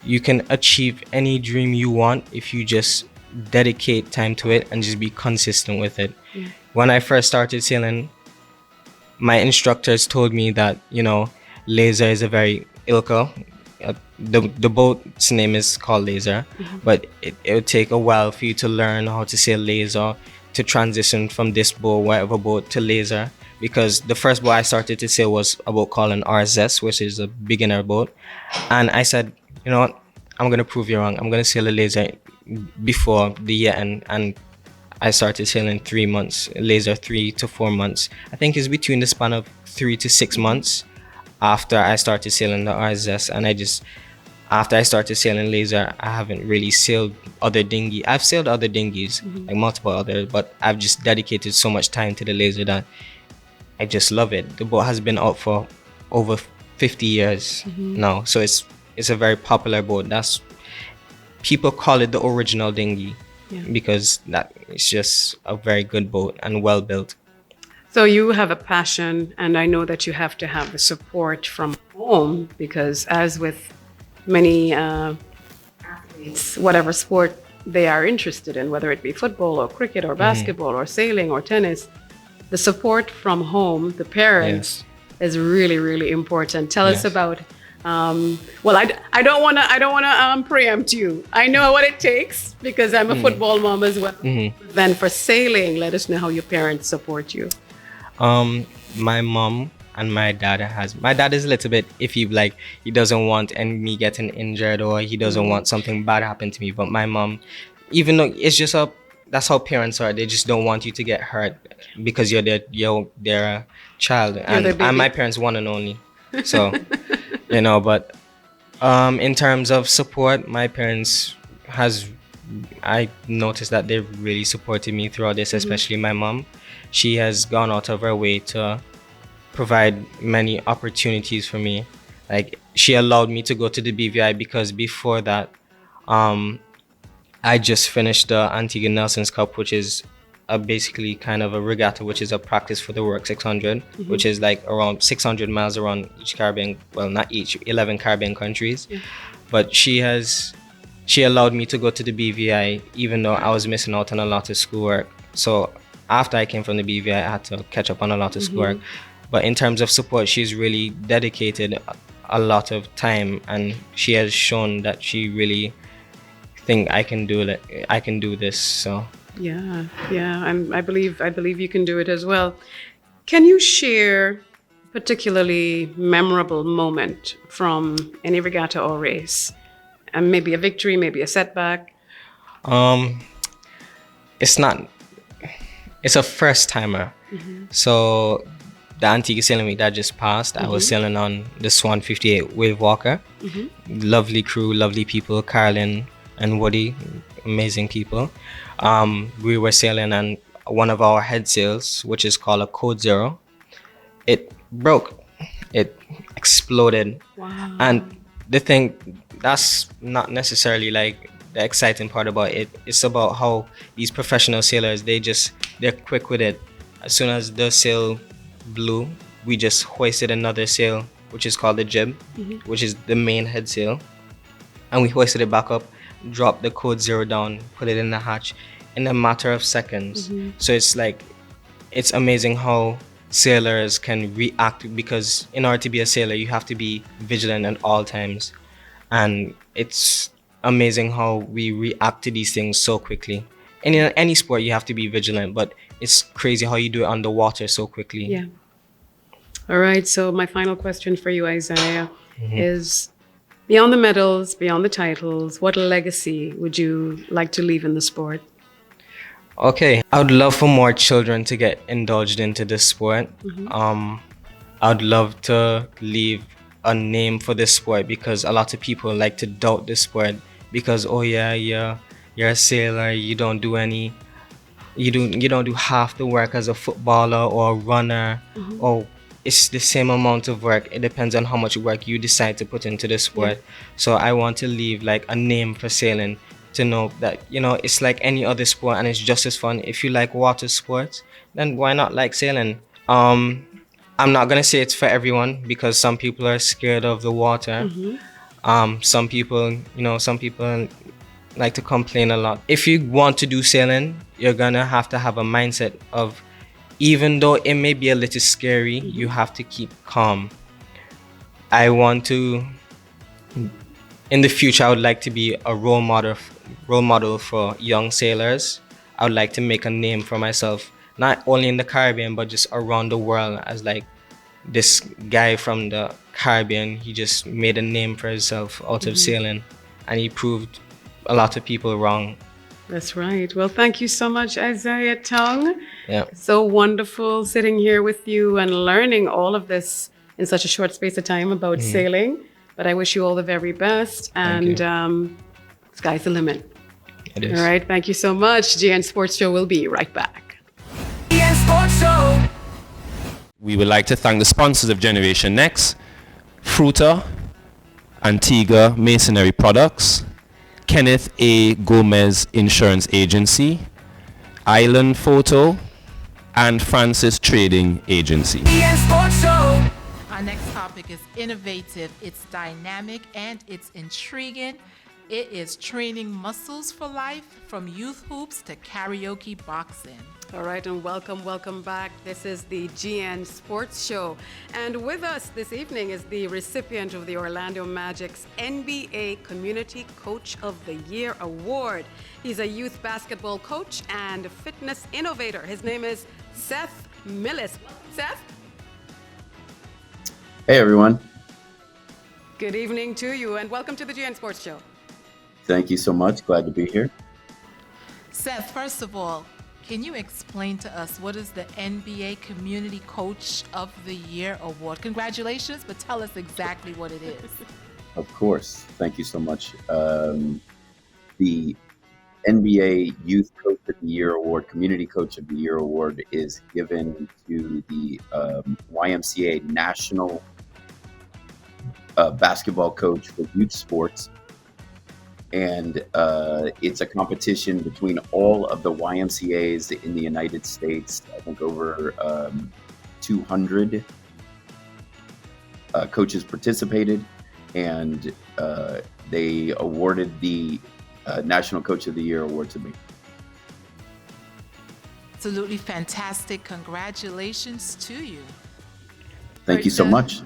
You can achieve any dream you want if you just dedicate time to it and just be consistent with it. When I first started sailing, my instructors told me that, laser is a very ilka. The boat's name is called laser, but it would take a while for you to learn how to sail laser, to transition from this boat, whatever boat, to laser. Because the first boat I started to sail was a boat called an RSS, which is a beginner boat. And I said, you know what, I'm going to prove you wrong. I'm going to sail a laser before the year end. And I started sailing 3 months, laser 3 to 4 months. I think it's between the span of 3 to 6 months after I started sailing the RSS. And after I started sailing laser, I haven't really sailed other dinghy. I've sailed other dinghies, like multiple others, but I've just dedicated so much time to the laser that I just love it. The boat has been out for over 50 years now, so it's a very popular boat. People call it the original dinghy because that it's just a very good boat and well built. So you have a passion, and I know that you have to have the support from home, because as with many athletes, whatever sport they are interested in, whether it be football or cricket or basketball or sailing or tennis, the support from home, the parents, is really, really important. Tell us about. Well, I don't want to preempt you. I know what it takes because I'm a football mom as well. Then for sailing, let us know how your parents support you. My mom and my dad is a little bit iffy, like he doesn't want me getting injured or he doesn't want something bad happen to me. But my mom, even though it's just that's how parents are, they just don't want you to get hurt because you're their child, and my parents one and only. So but in terms of support, my parents I noticed that they've really supported me throughout this, especially my mom. She has gone out of her way to provide many opportunities for me. Like, she allowed me to go to the BVI because before that, I just finished the Antigua Nelson's Cup, which is basically kind of a regatta, which is a practice for the Work 600, which is like around 600 miles around each Caribbean, well, not each, 11 Caribbean countries. But she allowed me to go to the BVI even though I was missing out on a lot of schoolwork. So after I came from the BVI, I had to catch up on a lot of schoolwork. But in terms of support, she's really dedicated a lot of time, and she has shown that she really think I can do this. So yeah, and I believe you can do it as well. Can you share a particularly memorable moment from any regatta or race, and maybe a victory, maybe a setback? It's a first timer. So the Antigua sailing week that just passed, I was sailing on the Swan 58 Wave Walker. Lovely crew, lovely people, Carolyn and Woody, amazing people. We were sailing on one of our head sails, which is called a Code Zero. It broke. It exploded. Wow. And the thing, that's not necessarily like the exciting part about it. It's about how these professional sailors, they're quick with it. As soon as the sail blew, we just hoisted another sail, which is called the jib, which is the main head sail, and we hoisted it back up, dropped the Code Zero down, put it in the hatch in a matter of seconds. So it's amazing how sailors can react, because in order to be a sailor, you have to be vigilant at all times, and it's amazing how we react to these things so quickly. And in any sport, you have to be vigilant, but it's crazy how you do it underwater so quickly. Yeah. All right. So my final question for you, Isaih, is beyond the medals, beyond the titles, what legacy would you like to leave in the sport? Okay. I would love for more children to get indulged into this sport. I'd love to leave a name for this sport, because a lot of people like to doubt this sport because, oh yeah, you're a sailor, you don't do half the work as a footballer or a runner, or it's the same amount of work. It depends on how much work you decide to put into the sport. So I want to leave like a name for sailing, to know that, it's like any other sport and it's just as fun. If you like water sports, then why not like sailing? I'm not gonna say it's for everyone, because some people are scared of the water. Some people like to complain a lot. If you want to do sailing, you're gonna have to have a mindset of even though it may be a little scary, you have to keep calm. I want to, in the future, I would like to be a role model for young sailors. I would like to make a name for myself, not only in the Caribbean, but just around the world, as like this guy from the Caribbean. He just made a name for himself out of sailing, and he proved a lot of people wrong. That's right. Well, thank you so much, Isaih Tonge. Yeah. So wonderful sitting here with you and learning all of this in such a short space of time about sailing. But I wish you all the very best, and sky's the limit. It is. All right. Thank you so much. GN Sports Show will be right back. GN Sports Show. We would like to thank the sponsors of Generation Next: Fruta, Antigua Masonry Products, Kenneth A. Gomez Insurance Agency, Island Photo, and Francis Trading Agency. GN Sports Show. Our next topic is innovative, it's dynamic, and it's intriguing. It is training muscles for life, from youth hoops to karaoke boxing. All right, and welcome back. This is the GN Sports Show. And with us this evening is the recipient of the Orlando Magic's NBA Community Coach of the Year Award. He's a youth basketball coach and fitness innovator. His name is Seth Millis. Seth? Hey, everyone. Good evening to you, and welcome to the GN Sports Show. Thank you so much. Glad to be here. Seth, first of all, can you explain to us what is the NBA Community Coach of the Year Award? Congratulations, but tell us exactly what it is. Of course. Thank you so much. The NBA Youth Coach of the Year Award, Community Coach of the Year Award, is given to the YMCA National Basketball Coach for Youth Sports. And it's a competition between all of the YMCAs in the United States. I think over 200 coaches participated, and they awarded the National Coach of the Year award to me. Absolutely fantastic. Congratulations to you. Thank you so much.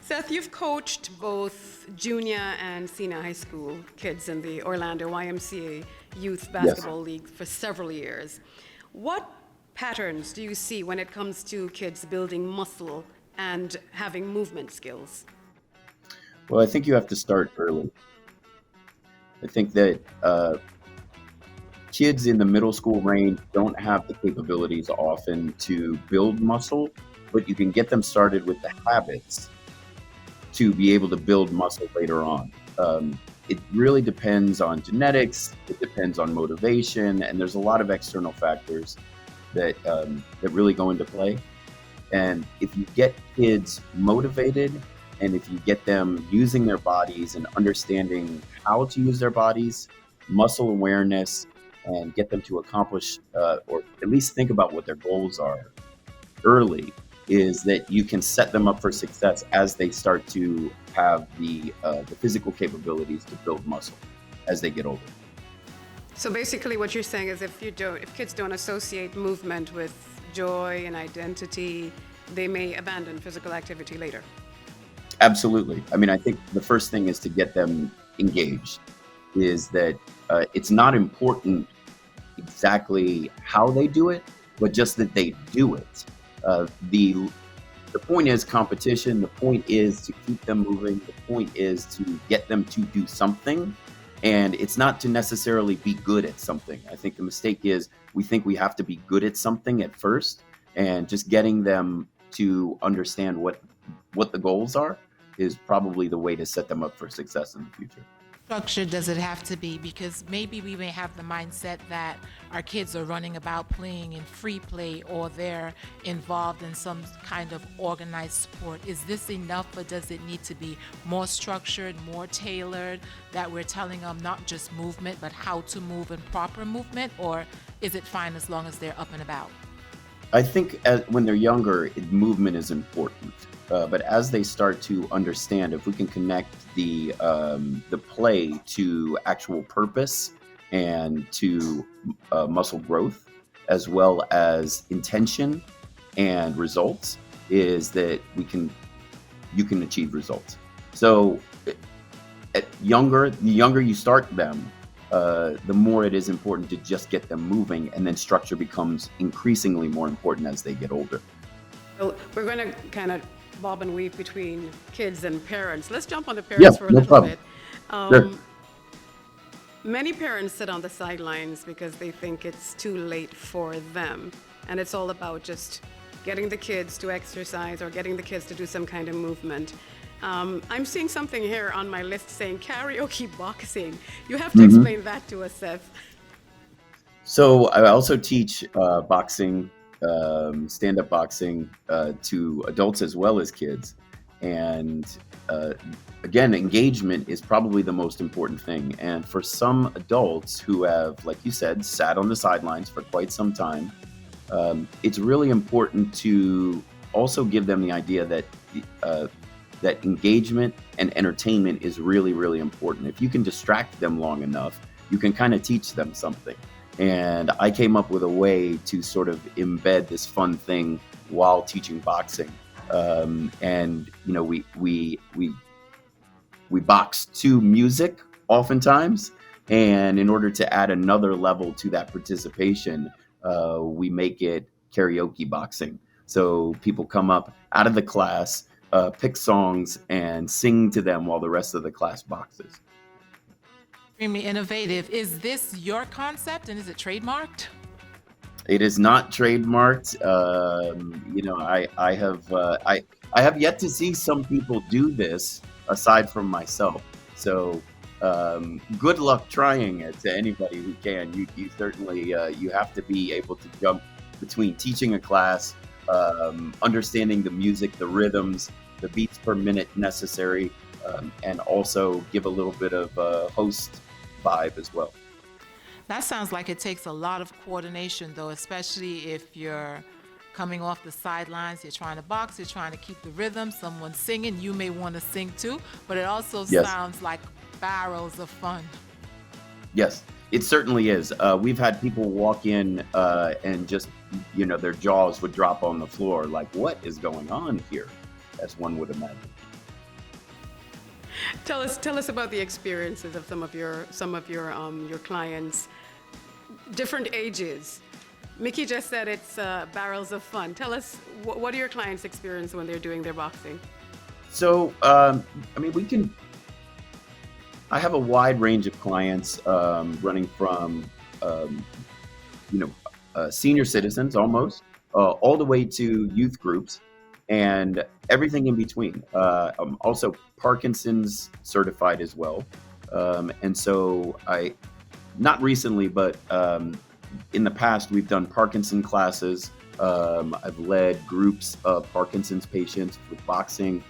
Seth, you've coached both junior and senior high school kids in the Orlando YMCA Youth Basketball League for several years. What patterns do you see when it comes to kids building muscle and having movement skills? Well, I think you have to start early. I think that kids in the middle school range don't have the capabilities often to build muscle, but you can get them started with the habits to be able to build muscle later on. It really depends on genetics, it depends on motivation, and there's a lot of external factors that really go into play. And if you get kids motivated, and if you get them using their bodies and understanding how to use their bodies, muscle awareness, and get them to accomplish, or at least think about what their goals are early, is that you can set them up for success as they start to have the physical capabilities to build muscle as they get older. So basically what you're saying is if kids don't associate movement with joy and identity, they may abandon physical activity later. Absolutely. I mean, I think the first thing is to get them engaged, is that it's not important exactly how they do it, but just that they do it. The point is competition. The point is to keep them moving. The point is to get them to do something. And it's not to necessarily be good at something. I think the mistake is we think we have to be good at something at first, and just getting them to understand what the goals are is probably the way to set them up for success in the future. Structure does it have to be? Because maybe we may have the mindset that our kids are running about playing in free play, or they're involved in some kind of organized sport. Is this enough, or does it need to be more structured, more tailored, that we're telling them not just movement, but how to move and proper movement? Or is it fine as long as they're up and about? I think when they're younger, movement is important. But as they start to understand, if we can connect the play to actual purpose and to muscle growth, as well as intention and results, is that you can achieve results. So the younger you start them, the more it is important to just get them moving, and then structure becomes increasingly more important as they get older. So we're going to kind of bob and weave between kids and parents. Let's jump on the parents for a no little problem. bit. Sure. Many parents sit on the sidelines because they think it's too late for them. And it's all about just getting the kids to exercise or getting the kids to do some kind of movement. I'm seeing something here on my list saying karaoke boxing. You have to explain that to us, Seth. So I also teach boxing, stand-up boxing to adults as well as kids. And again, engagement is probably the most important thing. And for some adults who have, like you said, sat on the sidelines for quite some time, it's really important to also give them the idea that that engagement and entertainment is really, really important. If you can distract them long enough, you can kind of teach them something. And I came up with a way to sort of embed this fun thing while teaching boxing. And you know, we box to music oftentimes, and in order to add another level to that participation, we make it karaoke boxing. So people come up out of the class, pick songs, and sing to them while the rest of the class boxes. Extremely innovative. Is this your concept, and is it trademarked? It is not trademarked. You know, I have yet to see some people do this aside from myself. So good luck trying it to anybody who can. You certainly you have to be able to jump between teaching a class, understanding the music, the rhythms, the beats per minute necessary, and also give a little bit of host vibe as well. That sounds like it takes a lot of coordination, though, especially if you're coming off the sidelines, you're trying to box, you're trying to keep the rhythm, someone's singing, you may want to sing too, but it also Yes. sounds like barrels of fun. Yes, it certainly is. We've had people walk in and just, you know, their jaws would drop on the floor, like, what is going on here? As one would imagine. Tell us about the experiences of some of your clients, different ages. Mickey just said it's barrels of fun. Tell us, what do your clients experience when they're doing their boxing? So, I mean, I have a wide range of clients, running from, senior citizens almost, all the way to youth groups, and everything in between. I'm also Parkinson's certified as well. And so not recently, but in the past, we've done Parkinson classes. I've led groups of Parkinson's patients with boxing,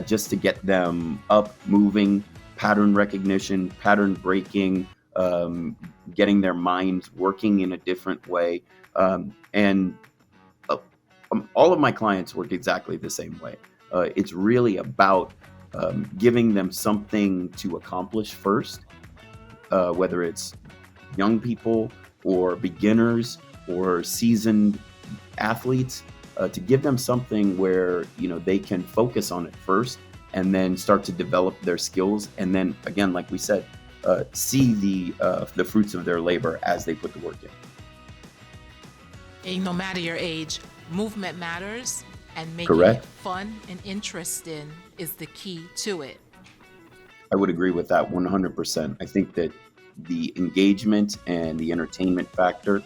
just to get them up, moving, pattern recognition, pattern breaking, getting their minds working in a different way. And all of my clients work exactly the same way. It's really about giving them something to accomplish first, whether it's young people or beginners or seasoned athletes, to give them something where, you know, they can focus on it first and then start to develop their skills. And then again, like we said, see the fruits of their labor as they put the work in. No matter your age, movement matters, and making Correct. it fun and interesting is the key to it. I would agree with that 100%. I think that the engagement and the entertainment factor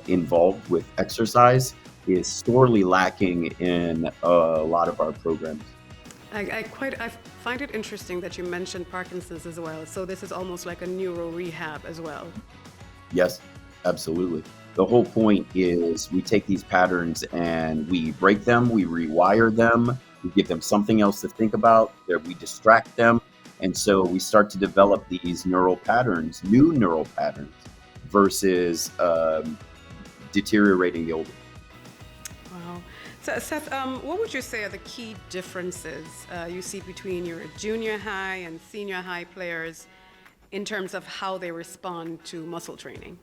involved with exercise is sorely lacking in a lot of our programs. I find it interesting that you mentioned Parkinson's as well. So this is almost like a neuro rehab as well. Yes, absolutely. The whole point is we take these patterns and we break them, we rewire them, we give them something else to think about, we distract them. And so we start to develop these neural patterns, new neural patterns, versus deteriorating the old ones. Wow. So, Seth, what would you say are the key differences you see between your junior high and senior high players in terms of how they respond to muscle training?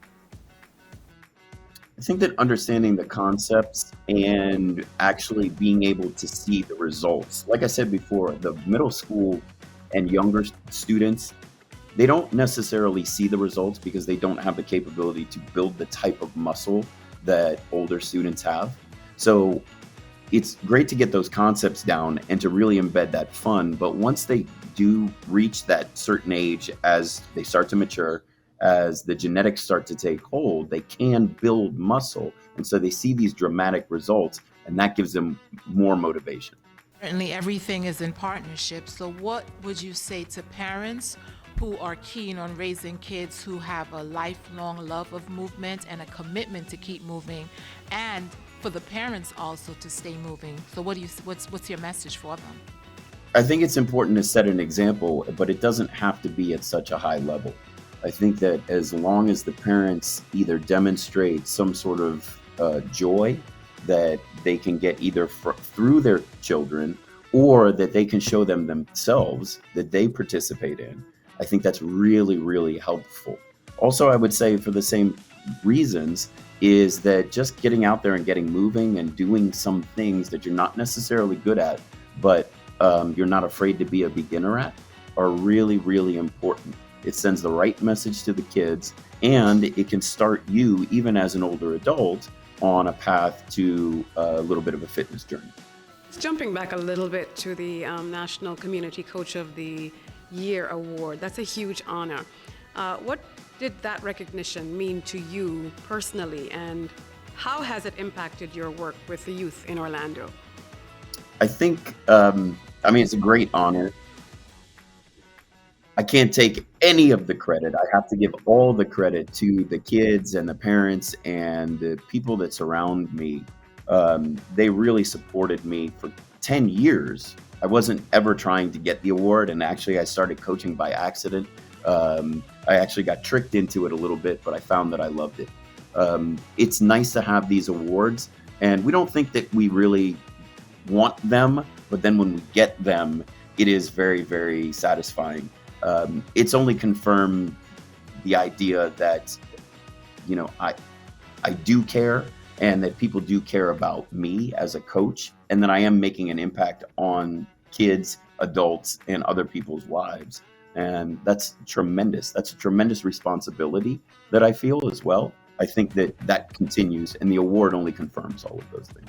I think that understanding the concepts and actually being able to see the results. Like I said before, the middle school and younger students, they don't necessarily see the results because they don't have the capability to build the type of muscle that older students have. So it's great to get those concepts down and to really embed that fun. But once they do reach that certain age, as they start to mature, as the genetics start to take hold, they can build muscle. And so they see these dramatic results, and that gives them more motivation. Certainly, everything is in partnership. So, what would you say to parents who are keen on raising kids who have a lifelong love of movement and a commitment to keep moving, and for the parents also to stay moving? So, what's your message for them? I think it's important to set an example, but it doesn't have to be at such a high level. I think that as long as the parents either demonstrate some sort of joy that they can get either through their children, or that they can show them themselves that they participate in, I think that's really, really helpful. Also, I would say for the same reasons is that just getting out there and getting moving and doing some things that you're not necessarily good at, but you're not afraid to be a beginner at, are really, really important. It sends the right message to the kids, and it can start you, even as an older adult, on a path to a little bit of a fitness journey. Jumping back a little bit to the National Community Coach of the Year Award, that's a huge honor. What did that recognition mean to you personally, and how has it impacted your work with the youth in Orlando? I think, it's a great honor. I can't take any of the credit. I have to give all the credit to the kids and the parents and the people that surround me. They really supported me for 10 years. I wasn't ever trying to get the award, and actually I started coaching by accident. I actually got tricked into it a little bit, but I found that I loved it. It's nice to have these awards, and we don't think that we really want them, but then when we get them, it is very, very satisfying. It's only confirmed the idea that, I do care, and that people do care about me as a coach, and that I am making an impact on kids, adults, and other people's lives. And that's tremendous. That's a tremendous responsibility that I feel as well. I think that continues, and the award only confirms all of those things.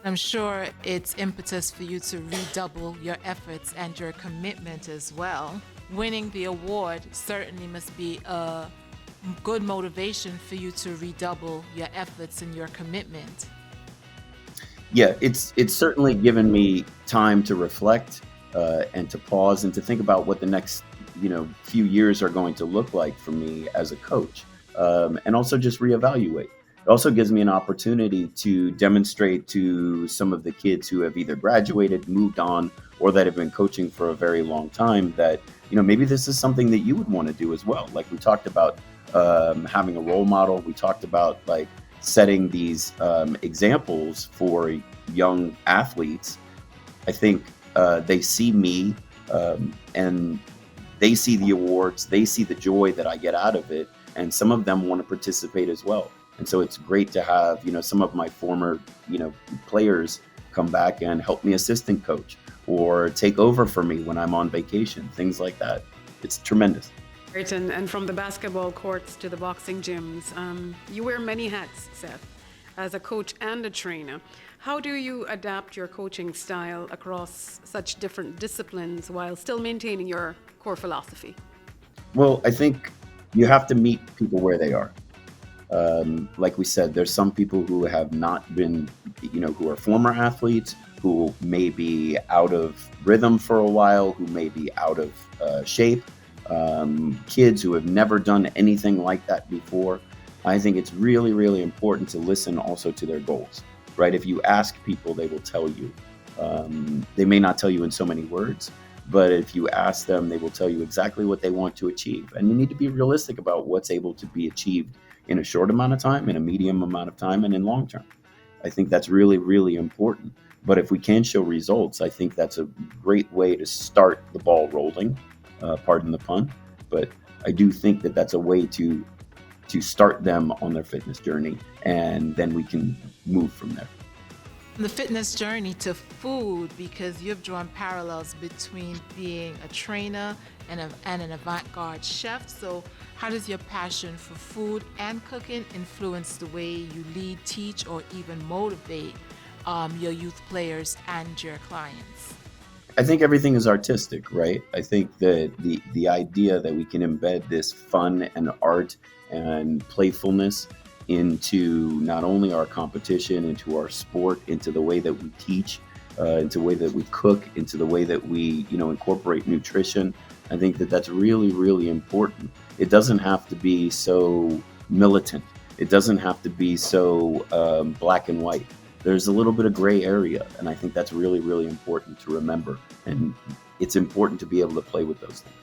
I'm sure it's impetus for you to redouble your efforts and your commitment as well. Winning the award certainly must be a good motivation for you to redouble your efforts and your commitment. Yeah, it's certainly given me time to reflect and to pause and to think about what the next few years are going to look like for me as a coach, and also just reevaluate. It also gives me an opportunity to demonstrate to some of the kids who have either graduated, moved on, or that have been coaching for a very long time that, maybe this is something that you would want to do as well. Like we talked about having a role model. We talked about like setting these examples for young athletes. I think they see me and they see the awards, they see the joy that I get out of it, and some of them want to participate as well. And so it's great to have, some of my former, players come back and help me assistant coach or take over for me when I'm on vacation, things like that. It's tremendous. Great, and from the basketball courts to the boxing gyms, you wear many hats, Seth, as a coach and a trainer. How do you adapt your coaching style across such different disciplines while still maintaining your core philosophy? Well, I think you have to meet people where they are. Like we said, there's some people who have not been, who are former athletes, who may be out of rhythm for a while, who may be out of shape, kids who have never done anything like that before. I think it's really, really important to listen also to their goals, right? If you ask people, they will tell you. They may not tell you in so many words, but if you ask them, they will tell you exactly what they want to achieve. And you need to be realistic about what's able to be achieved in a short amount of time, in a medium amount of time, and in long term. I think that's really, really important. But if we can show results, I think that's a great way to start the ball rolling, pardon the pun. But I do think that that's a way to to start them on their fitness journey, and then we can move from there. The fitness journey to food, because you've drawn parallels between being a trainer and an avant-garde chef. So how does your passion for food and cooking influence the way you lead, teach, or even motivate your youth players and your clients? I think everything is artistic, right? I think that the idea that we can embed this fun and art and playfulness into not only our competition, into our sport, into the way that we teach, into the way that we cook, into the way that we, incorporate nutrition. I think that that's really, really important. It doesn't have to be so militant. It doesn't have to be so black and white. There's a little bit of gray area, and I think that's really, really important to remember. And it's important to be able to play with those things.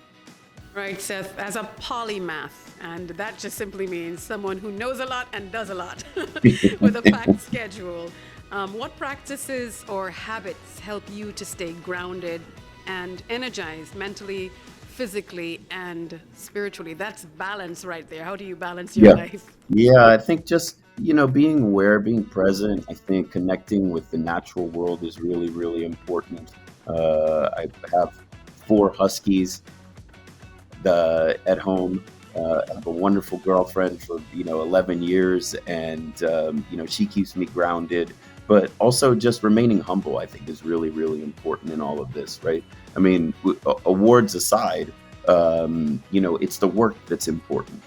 Right, Seth, as a polymath, and that just simply means someone who knows a lot and does a lot with a packed schedule. What practices or habits help you to stay grounded and energized mentally, physically, and spiritually? That's balance right there. How do you balance your life? Yeah, I think just, being aware, being present, I think connecting with the natural world is really, really important. I have 4 huskies at home. I have a wonderful girlfriend for 11 years, and she keeps me grounded. But also just remaining humble, I think, is really, really important in all of this, right? I mean, awards aside, it's the work that's important.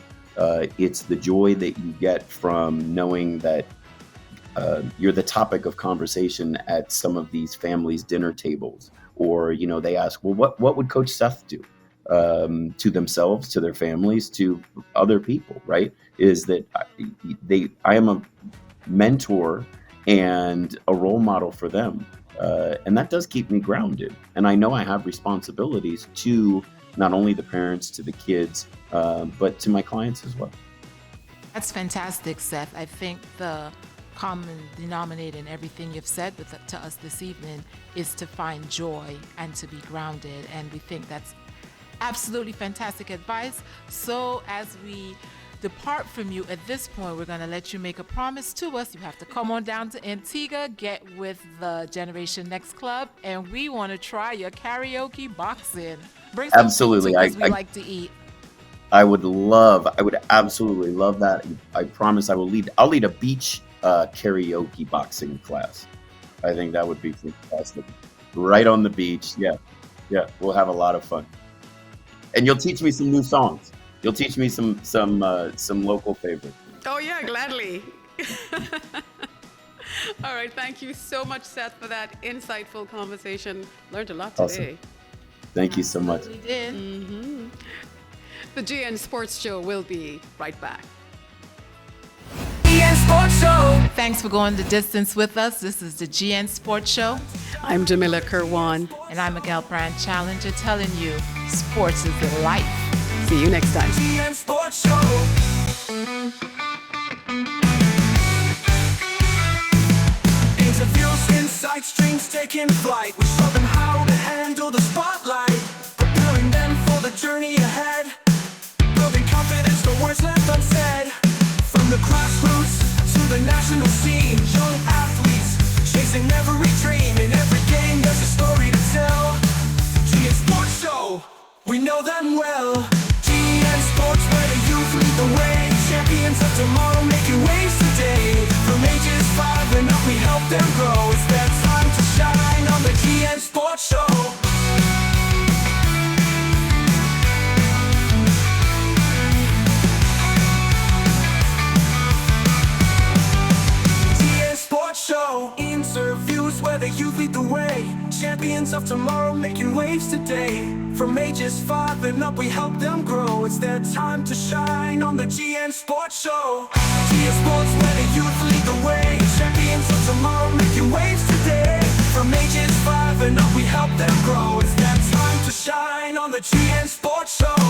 It's the joy that you get from knowing that you're the topic of conversation at some of these families' dinner tables, or they ask, well, what would Coach Seth do? To themselves, to their families, to other people, right? Is that I am a mentor and a role model for them. And that does keep me grounded. And I know I have responsibilities to not only the parents, to the kids, but to my clients as well. That's fantastic, Seth. I think the common denominator in everything you've said to us this evening is to find joy and to be grounded. And we think that's absolutely fantastic advice. So as we depart from you at this point, we're going to let you make a promise to us. You have to come on down to Antigua, get with the Generation Next Club, and we want to try your karaoke boxing. Bring some Absolutely. because we like to eat. I would absolutely love that. I promise I'll lead a beach karaoke boxing class. I think that would be fantastic. Right on the beach. Yeah. We'll have a lot of fun. And you'll teach me some new songs. You'll teach me some local favorites. Oh yeah, gladly. All right, thank you so much, Seth, for that insightful conversation. Learned a lot today. Awesome. Thank you so much. We did. Mm-hmm. The GN Sports Show will be right back. GN Sports Show. Thanks for going the distance with us. This is the GN Sports Show. I'm Jamila Kerwan. And I'm Mickel Brann, Challenger, telling you sports is the life. See you next time. GN Sports Show. Interviews, insights, dreams taking flight. We show them how to handle the spotlight, preparing them for the journey ahead, building confidence, the words left unsaid. From the grassroots to the national scene, young athletes chasing every dream. In every game there's a story to tell. GN Sports Show, we know them well. GN Sports, where the youth lead the way. Champions of tomorrow making waves today. From ages 5 and up we help them grow. It's their time to shine on the GN Sports Show. Show. Interviews where the youth lead the way. Champions of tomorrow making waves today. From ages 5 and up we help them grow. It's their time to shine on the GN Sports Show. GN Sports, where the youth lead the way. Champions of tomorrow making waves today. From ages 5 and up we help them grow. It's their time to shine on the GN Sports Show.